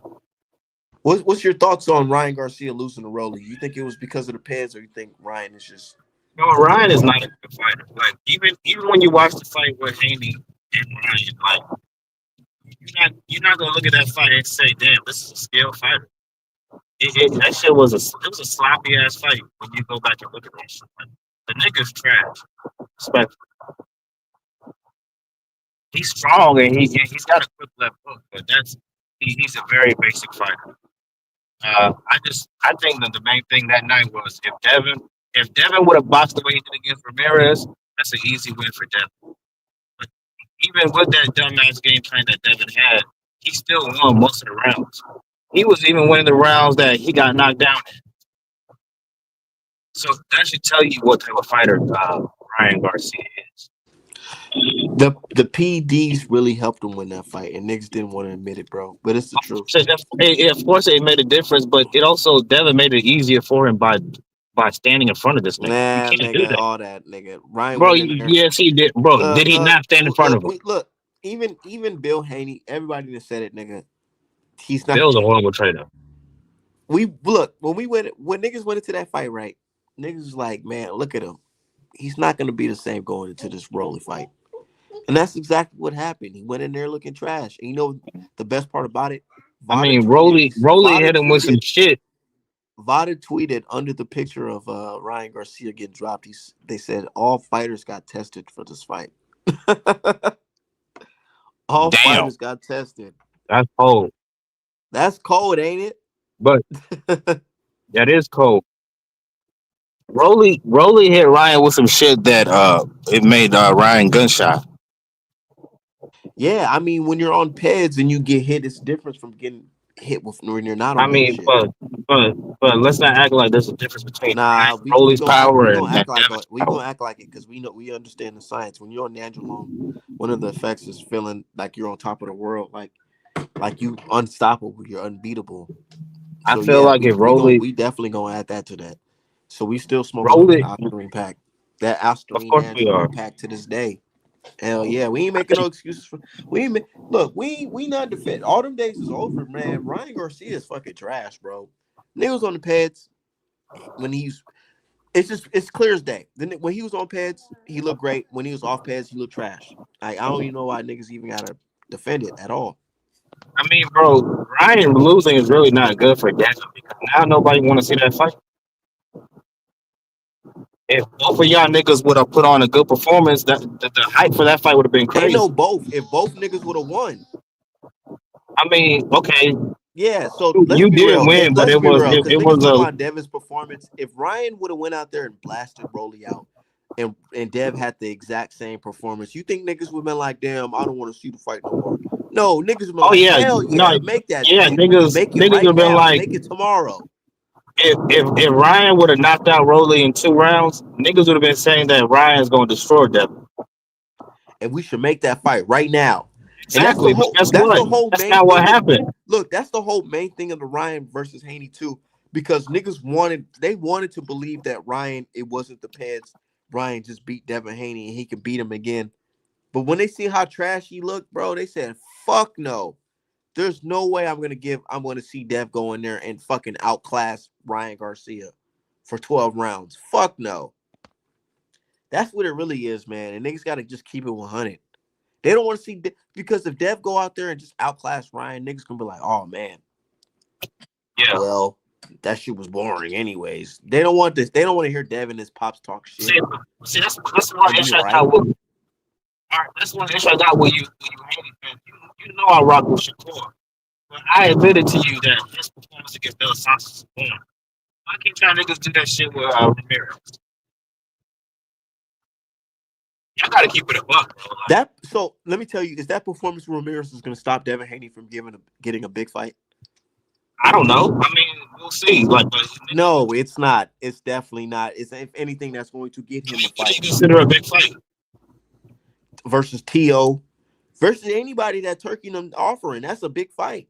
What's your thoughts on Ryan Garcia losing to Rolly? You think it was because of the pads, or you think Ryan is just No, Ryan is not a good fighter. Like even when you watch the fight with Haney and Ryan, like you're not gonna look at that fight and say, "Damn, this is a skilled fighter." That shit was a sloppy ass fight when you go back and look at that shit. Like, the nigga's trash. Respect. He's strong and he's got a quick left hook, but he's a very basic fighter. I think that the main thing that night was if Devin would have boxed the way he did against Ramirez, that's an easy win for Devin. But even with that dumbass game plan that Devin had, he still won most of the rounds. He was even winning the rounds that he got knocked down in. So that should tell you what type of fighter Ryan Garcia is. the PDs really helped him win that fight, and niggas didn't want to admit it, bro. But it's the truth. Of course, it made a difference, but it also Devin made it easier for him by standing in front of this nigga. You Nah, can't do nigga, that, all that, nigga. Ryan bro. went in there. Yes, he did, bro. Did he not stand in front of him? Look, even Bill Haney, everybody that said it, nigga. He's not. Bill's a horrible trader. When niggas went into that fight, right? Niggas was like, man, look at him. He's not gonna be the same going into this Rolly fight. And that's exactly what happened. He went in there looking trash. And you know the best part about it? I mean, Rolly hit him with some shit. Vada tweeted under the picture of Ryan Garcia getting dropped. They said all fighters got tested for this fight. All fighters got tested. That's cold. That's cold, ain't it? But that is cold. Rolly hit Ryan with some shit that it made Ryan gunshot. Yeah, I mean, when you're on PEDs and you get hit, it's different from getting hit when you're not on I mean, shit. but let's not act like there's a difference between Rolly's power and we gonna act like it because we understand the science. When you're on nandrolone, one of the effects is feeling like you're on top of the world, like you unstoppable, you're unbeatable. So, I feel like if Rolly, we definitely gonna add that to that. So we still smoking the Ostarine pack, that Ostarine pack to this day. Hell yeah, we ain't making no excuses for. We not defend. All them days is over, man. Ryan Garcia is fucking trash, bro. Niggas on the pads when it's clear as day. Then when he was on pads, he looked great. When he was off pads, he looked trash. Like, I don't even know why niggas even gotta defend it at all. I mean, bro, Ryan losing is really not good for Devin because now nobody want to see that fight. If both of y'all niggas would have put on a good performance, the hype for that fight would have been crazy. They know both. If both niggas would have won. I mean, okay. Yeah, so you didn't win, but it was about Devin's performance. If Ryan would have went out there and blasted Rolly out, and Dev had the exact same performance, you think niggas would have been like, damn, I don't want to see the fight no more. No, niggas would have been hell yeah, make that. Yeah, niggas would have been like, make it tomorrow. If Ryan would have knocked out Rolly in 2 rounds, niggas would have been saying that Ryan's going to destroy Devin. And we should make that fight right now. Exactly. And that's not what happened. Look, that's the whole main thing of the Ryan versus Haney too, because niggas wanted to believe that Ryan, it wasn't the pads. Ryan just beat Devin Haney and he could beat him again. But when they see how trash he looked, bro, they said, fuck no. There's no way I'm gonna see Dev go in there and fucking outclass Ryan Garcia for 12 rounds. Fuck no. That's what it really is, man. And niggas gotta just keep it 100. They don't want to see because if Dev go out there and just outclass Ryan, niggas gonna be like, oh man. Yeah. Well, that shit was boring anyways. They don't want this. They don't want to hear Dev and his pops talk shit. See that's one issue I got with. That's one issue I got with you. You know I rock with Shakur. But I admitted to you that his performance against Del Santos is boring. Why can't y'all niggas do that shit with Ramirez? Y'all gotta keep it a buck, bro. So let me tell you, is that performance with Ramirez is gonna stop Devin Haney from getting a big fight? I don't know. I mean, we'll see. No, it's not. It's definitely not. It's if anything that's going to get him a fight. What do you consider a big fight? Versus T.O. versus anybody that Turkey them offering. That's a big fight.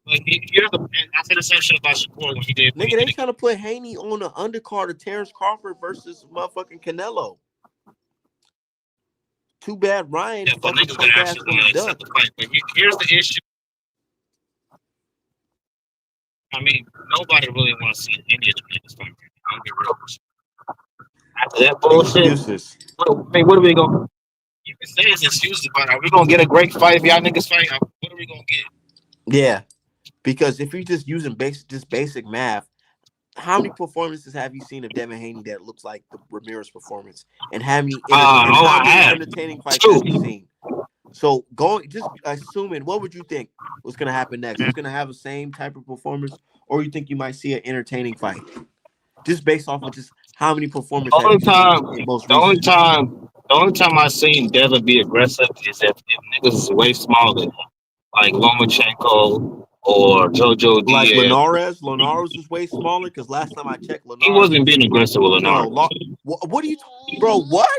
Like here's the I said the same shit about Shakur when he did when he Nigga, they did it. trying to put Haney on the undercard of Terrence Crawford versus motherfucking Canelo. Too bad Ryan Yeah, but fucking niggas gonna punk ass actually want to gonna accept duck. the fight. But here's the issue. I mean, nobody really want to see any of the niggas fight. I'm gonna be real with you. After that bullshit, Excuses. what are we gonna? You can say it's excuses, but are we gonna get a great fight if y'all niggas fight? What are we gonna get? Yeah, because if you're just using basic math, how many performances have you seen of Devin Haney that looks like the Ramirez performance? And Oh, how I many have entertaining fights two. have you seen? So going just assuming, what would you think was gonna happen next? He's gonna have the same type of performance, or you think you might see an entertaining fight? Just based off of just how many performances The have only you seen time, in most the only recent? time, the only time I seen Devin be aggressive is if niggas is way smaller, like Lomachenko or JoJo Like Diaz. Linares is way smaller because last time I checked, He Linares wasn't was being aggressive with no. Lenard. What are you, bro? What?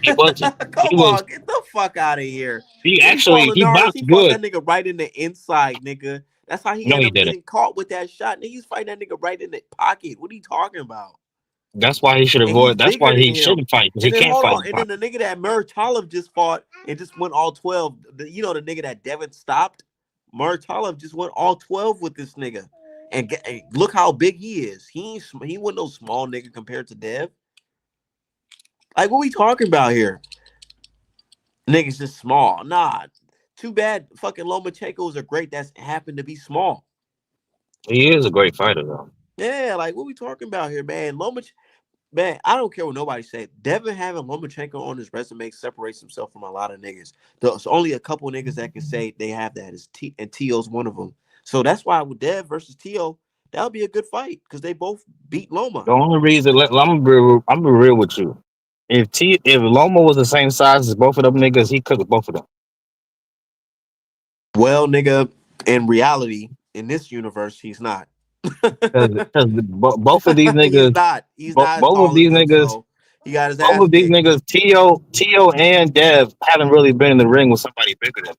He wasn't. He Come was. on, get the fuck out of here. He When he fought actually he Linares, he boxed fought good. that nigga right in the inside, nigga. That's how he No, ended he up didn't. getting caught with that shot. Nigga, he's fighting that nigga right in the pocket. What are you talking about? That's why he should And he's avoid. That's bigger why than he him. shouldn't fight because he And then can't hold fight on. in And then boxing. the nigga that Murtalov just fought and just went all 12. The nigga that Devin stopped? Murtalov just went all 12 with this nigga. And look how big he is. He wasn't no small nigga compared to Dev. Like, what we talking about here? Niggas just small. Nah. Too bad fucking Lomachenko's are great. That's happened to be small. He is a great fighter though. Yeah, like what we talking about here, man? Man, I don't care what nobody say. Devin having Lomachenko on his resume separates himself from a lot of niggas. There's only a couple niggas that can say they have that. Is T and To's one of them. So that's why with Dev versus To, that would be a good fight because they both beat Loma. The only reason I'm gonna be real with you. If Loma was the same size as both of them niggas, he cooked both of them. Well, nigga, in reality, in this universe, he's not. Because both of these He's niggas, not. He's not as both of tall as these them, niggas, so he got his both ass of these kicked. niggas, Tio, and Dev haven't really been in the ring with somebody bigger than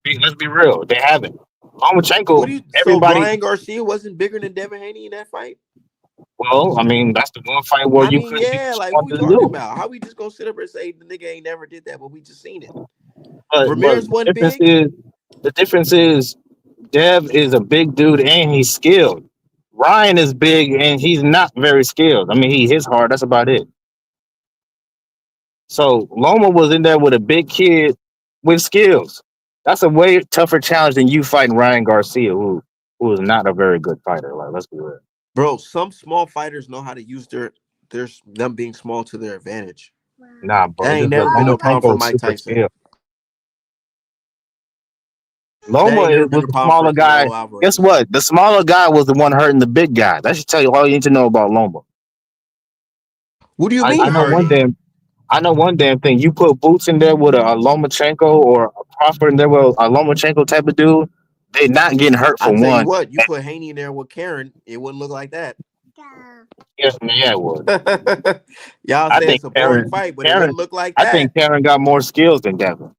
them. Let's be real, they haven't. What do Lomachenko, you? So everybody. Ryan Garcia wasn't bigger than Devin Haney in that fight? Well, I mean, that's the one fight where I you mean, couldn't do yeah. what you Like, what we wanted to talking do. about? How we just gonna sit up and say the nigga ain't never did that, but we just seen it? But Ramirez wasn't big. the difference is Dev is a big dude and he's skilled. Ryan is big and he's not very skilled. I mean, he hits hard. That's about it. So Loma was in there with a big kid with skills. That's a way tougher challenge than you fighting Ryan Garcia, who is not a very good fighter. Like, let's be real. Bro, some small fighters know how to use their them being small to their advantage. Nah, bro, That ain't just like never been no problem for Lomachenko is Mike super Tyson. skilled. That Loma ain't never been was a the problem for smaller guy. Canelo Guess Alvarez. what? The smaller guy was the one hurting the big guy. That should tell you all you need to know about Loma. What do you I, mean I know one hurting? damn I know one damn thing. You put Boots in there with a Lomachenko or a Crawford in there with a Lomachenko type of dude, they not getting hurt I for tell you one. what, you put Haney in there with Karen, it wouldn't look like that. Yes, man, yeah, it would. Y'all I say think it's a boring fight, but it Karen, wouldn't look like I think that. Karen got more skills than Devin.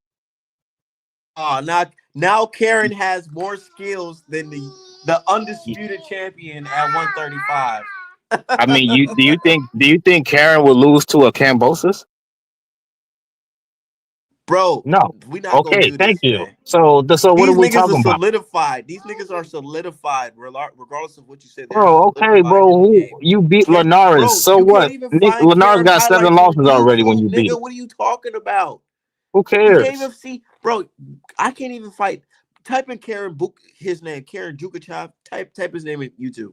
Oh, now Karen has more skills than the undisputed champion at 135. I mean, you do you think Karen would lose to a Cambosis? Bro, No. we not gonna Okay, do thank this, you. man. So what are These we niggas are talking about? solidified. These niggas are solidified. Regardless of what you say, they're Bro, okay, solidified bro. in the Who game. you beat Can't, Linares? bro, So you can't what? even Nick find Linares Karen got 7 highlights on losses already when YouTube, you beat nigga. him. What are you talking about? Who You can't cares? even see, bro. I can't even fight. Type in his name, Karen Jukachev. Type his name in YouTube.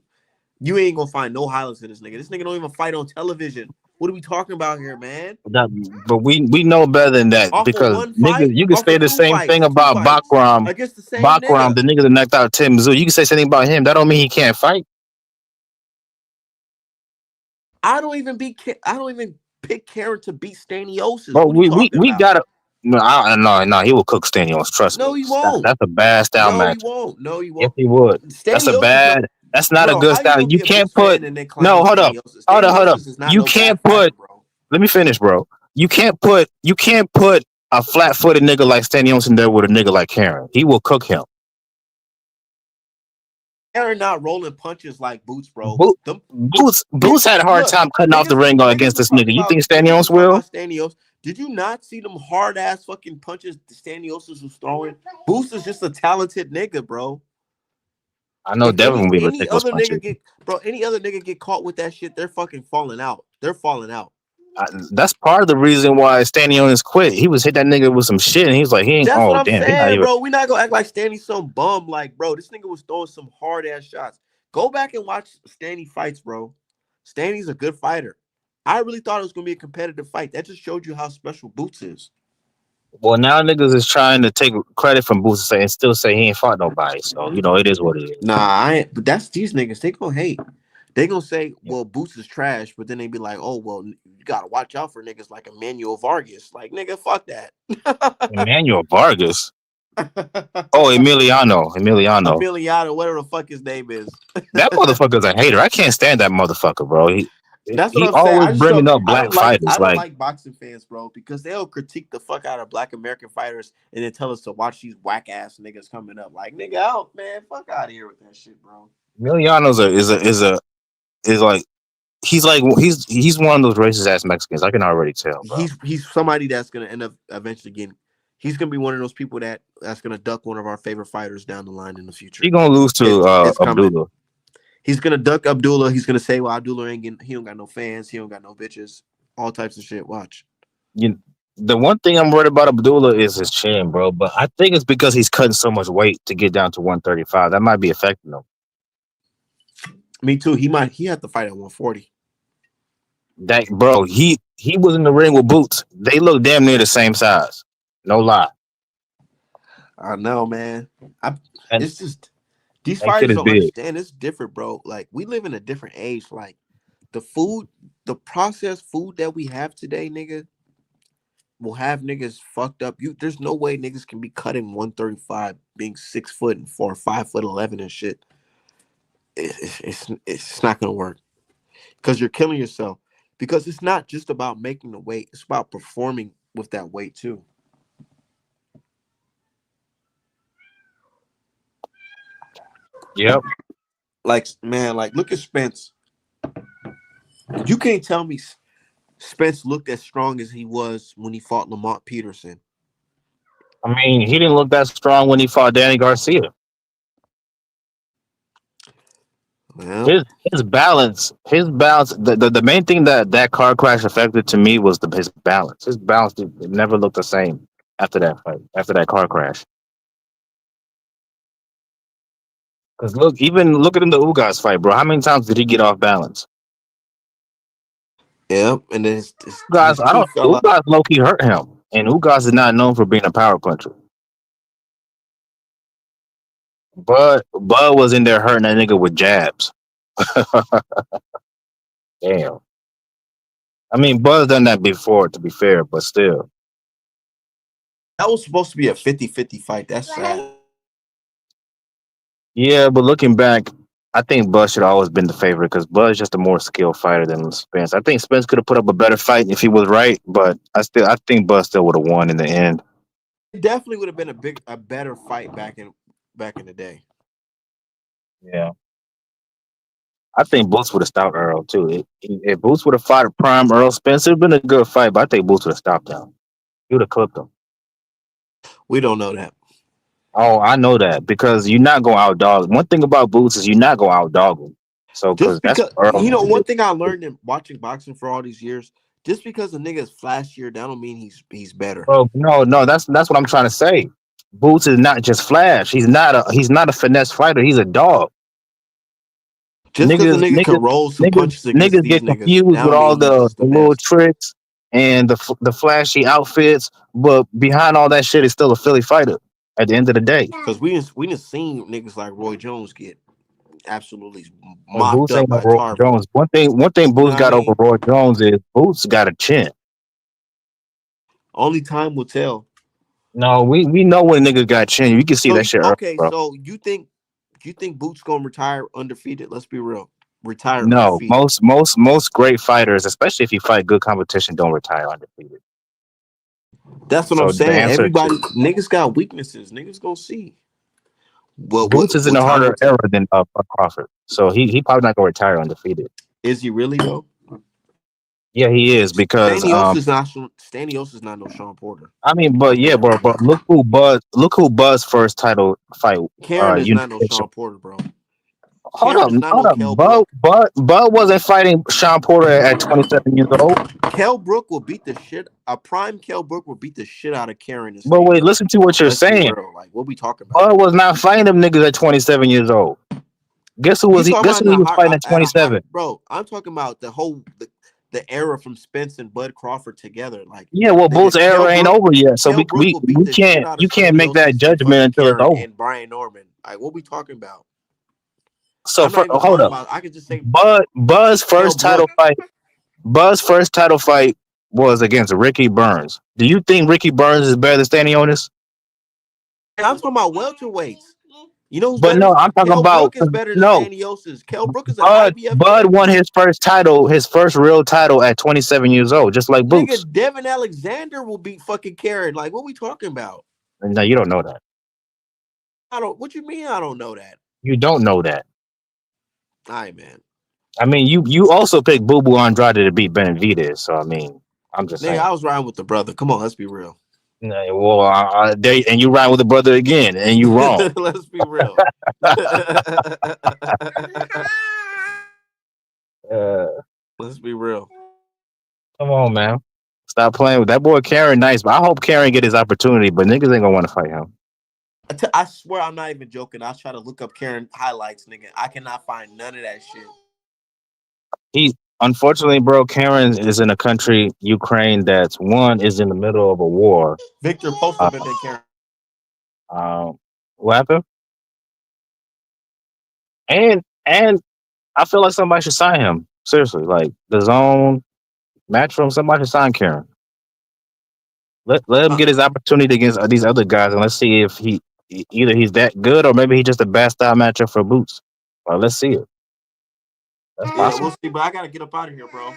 You ain't gonna find no highlights of this nigga. This nigga don't even fight on television. What are we talking about here, man? That, but we know better than that Off of because one niggas, fight, you can off say of the same thing two about fights Bakram. against the same Bakram, nigga. the nigga that knocked out Tim Mizzou. You can say something about him. That don't mean he can't fight. I don't even pick Karen to beat Staniosis. But What are you talking we about? gotta. No, he will cook Stanios. Trust No, me. he won't. That's a bad style No, he match. won't. No, he Yes, won't. he would. That's a Staniosis, no, bad. That's not a bro. good How you style. gonna You be a can't Bucks put. fan and then clown No, hold up, Staniosis? hold up, hold up. Staniosis is not You no bad can't fighter, put. bro. Let me finish, bro. You can't put a flat-footed nigga like Stanley in there with a nigga like Karen. He will cook him. They're not rolling punches like Boots, bro. Bo- Them Boots had a hard look, time cutting off the ring niggas against was this talking nigga. You about think Stanios will? Stanios. Did you not see them hard ass fucking punches Stanios was throwing? Boots is just a talented nigga, bro. I know If Devin will be able to any take those other punches. nigga any other nigga get caught with that shit, they're fucking falling out. They're falling out. That's part of the reason why Stanios quit. He was hit that nigga with some shit, and he was like, he ain't. That's what Oh I'm damn, he not saying, even. bro. We not gonna act like Stanley's some bum. Like, bro, this nigga was throwing some hard ass shots. Go back and watch Stanley fights, bro. Stanley's a good fighter. I really thought it was gonna be a competitive fight. That just showed you how special Boots is. Well, now niggas is trying to take credit from Boots and still say he ain't fought nobody. So it is what it is. Nah, I ain't, but that's these niggas. They gonna hate. They gonna say, well, Boots is trash, but then they be like, oh, well, you gotta watch out for niggas like Emmanuel Vargas. Like, nigga, fuck that. Emmanuel Vargas. Oh, Emiliano. Emiliano, whatever the fuck his name is. That motherfucker's a hater. I can't stand that motherfucker, bro. That's what He I'm saying. always I just bringing don't. up black I fighters. don't Like, like boxing fans, bro, because they'll critique the fuck out of Black American fighters and then tell us to watch these whack ass niggas coming up. Like, nigga, out, man, fuck out of here with that shit, bro. Emiliano's is like he's one of those racist ass Mexicans. I can already tell, bro. He's somebody that's gonna end up eventually getting. He's gonna be one of those people that's gonna duck one of our favorite fighters down the line in the future. He gonna lose to It's coming. Abdullah. He's gonna duck Abdullah. He's gonna say, "Well, Abdullah ain't getting. He don't got no fans. He don't got no bitches. All types of shit." Watch. The one thing I'm worried about Abdullah is his chin, bro. But I think it's because he's cutting so much weight to get down to 135. That might be affecting him. Me too. He had to fight at 140. That bro, he was in the ring with Boots. They look damn near the same size. No lie. I know, man. And It's just these that shit fighters is don't big. understand. It's different, bro. Like we live in a different age. Like the food, the processed food that we have today, nigga, will have niggas fucked up. There's no way niggas can be cutting 135, being 6 foot and 5'11" and shit. It's not gonna work because you're killing yourself. Because it's not just about making the weight; it's about performing with that weight too. Yep. Like man, like look at Spence. You can't tell me Spence looked as strong as he was when he fought Lamont Peterson. I mean, he didn't look that strong when he fought Danny Garcia. Well, His balance. The main thing that car crash affected to me was his balance. His balance it never looked the same after that fight. After that car crash. Because look at him the Ugas fight, bro. How many times did he get off balance? yeah, and then Ugas, his tooth fell out. Ugas low key hurt him, and Ugas is not known for being a power puncher. Bud was in there hurting that nigga with jabs. Damn. I mean, Bud's done that before, to be fair, but still. That was supposed to be a 50-50 fight. That's sad. Yeah, but looking back, I think Bud should have always been the favorite because Bud's just a more skilled fighter than Spence. I think Spence could have put up a better fight if he was right, but I think Bud still would have won in the end. It definitely would have been a better fight back in the day. Yeah. I think Boots would have stopped Earl too. If Boots would have fought a prime Earl Spence, it'd been a good fight, but I think Boots would have stopped him. He would have clipped him. We don't know that. Oh, I know that because you're not going to outdog. One thing about Boots is you're not going to outdog him. So Just that's because Earl. one thing I learned in watching boxing for all these years, just because a nigga is flashier, that don't mean he's better. Bro, no, that's what I'm trying to say. Boots is not just flash. He's not a finesse fighter. He's a dog. Just because a nigga can roll some punches against niggas these get niggas, confused with all the little tricks and the flashy outfits, but behind all that shit is still a Philly fighter at the end of the day. Because we done seen niggas like Roy Jones get absolutely And mopped Boots up ain't no by Roy Tarver. Jones. One thing Boots got over Roy Jones is Boots got a chin. Only time will tell. No, we know when niggas got chin. You can see that shit. Okay, early, so you think Boots gonna retire undefeated? Let's be real. Retire no, undefeated. most great fighters, especially if you fight good competition, don't retire undefeated. That's what I'm So the saying. answer Everybody, to niggas got weaknesses. Niggas gonna see. Boots is in What a time harder will tell? era than Crawford. So he probably not gonna retire undefeated. Is he really though? Yeah, he is because Stanios is not no Sean Porter. I mean, but yeah, but look who Buzz first title fight Karen is not no unification. Sean Porter, bro. Karen is not Hold no up. Kell Brook. Bud wasn't fighting Sean Porter at 27 years old. Kell Brook will beat the shit. A prime Kell Brook will beat the shit out of Karen and But wait, Stanios. listen to what you're Let's be saying. real. Like, what we talking about? Bud was not fighting them niggas at 27 years old. Guess who You was he? talking Guess about who he was fighting at at a high, 27? bro? I'm talking about the era from Spence and Bud Crawford together. Like, Yeah, well, nigga, Bulls era ain't over yet, so Kell Brook will beat we the shit can't out of you can't make that Stanios and judgment fucking until it's Karen over. and Brian Norman. Like, what we talking about? So I'm not even hold talking up, about. I could just say Buzz Kell first title Brook. fight. Buzz first title fight was against Ricky Burns. Do you think Ricky Burns is better than Stanionis? And I'm talking about welterweights. You know who's But better? no, I'm talking Kell about Brook is better than no. Stanios. Kell Brook is an IBF Bud won champion. his first title, his first real title at 27 years old, just like Boots. Nigga, Devin Alexander will beat fucking Karen. Like, what we talking about? No, you don't know that. I don't. What you mean? I don't know that. You don't know that. All right, man. I mean, you also picked Boo Boo Andrade to beat Benavidez. So I mean, I'm just Nigga, saying. I was riding with the brother. Come on, let's be real. Well, and you ride with the brother again, and you wrong. Let's be real. Let's be real. Come on, man. Stop playing with that boy Karen. Nice, but I hope Karen get his opportunity. But niggas ain't gonna want to fight him. I swear I'm not even joking. I try to look up Karen highlights, nigga. I cannot find none of that shit. He unfortunately, bro. Karen is in a country, Ukraine, that's one is in the middle of a war. Victor posted Uh, up at Karen. what happened? And I feel like somebody should sign him. Seriously, like the zone, Matchroom, somebody should sign Karen. Let him get his opportunity against these other guys, and let's see if either he's that good or maybe he's just a bad style matchup for Boots. Well, let's see it. That's Yeah, possible. we'll see. But I gotta get up out of here, bro. All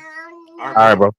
All right, bro. right, bro.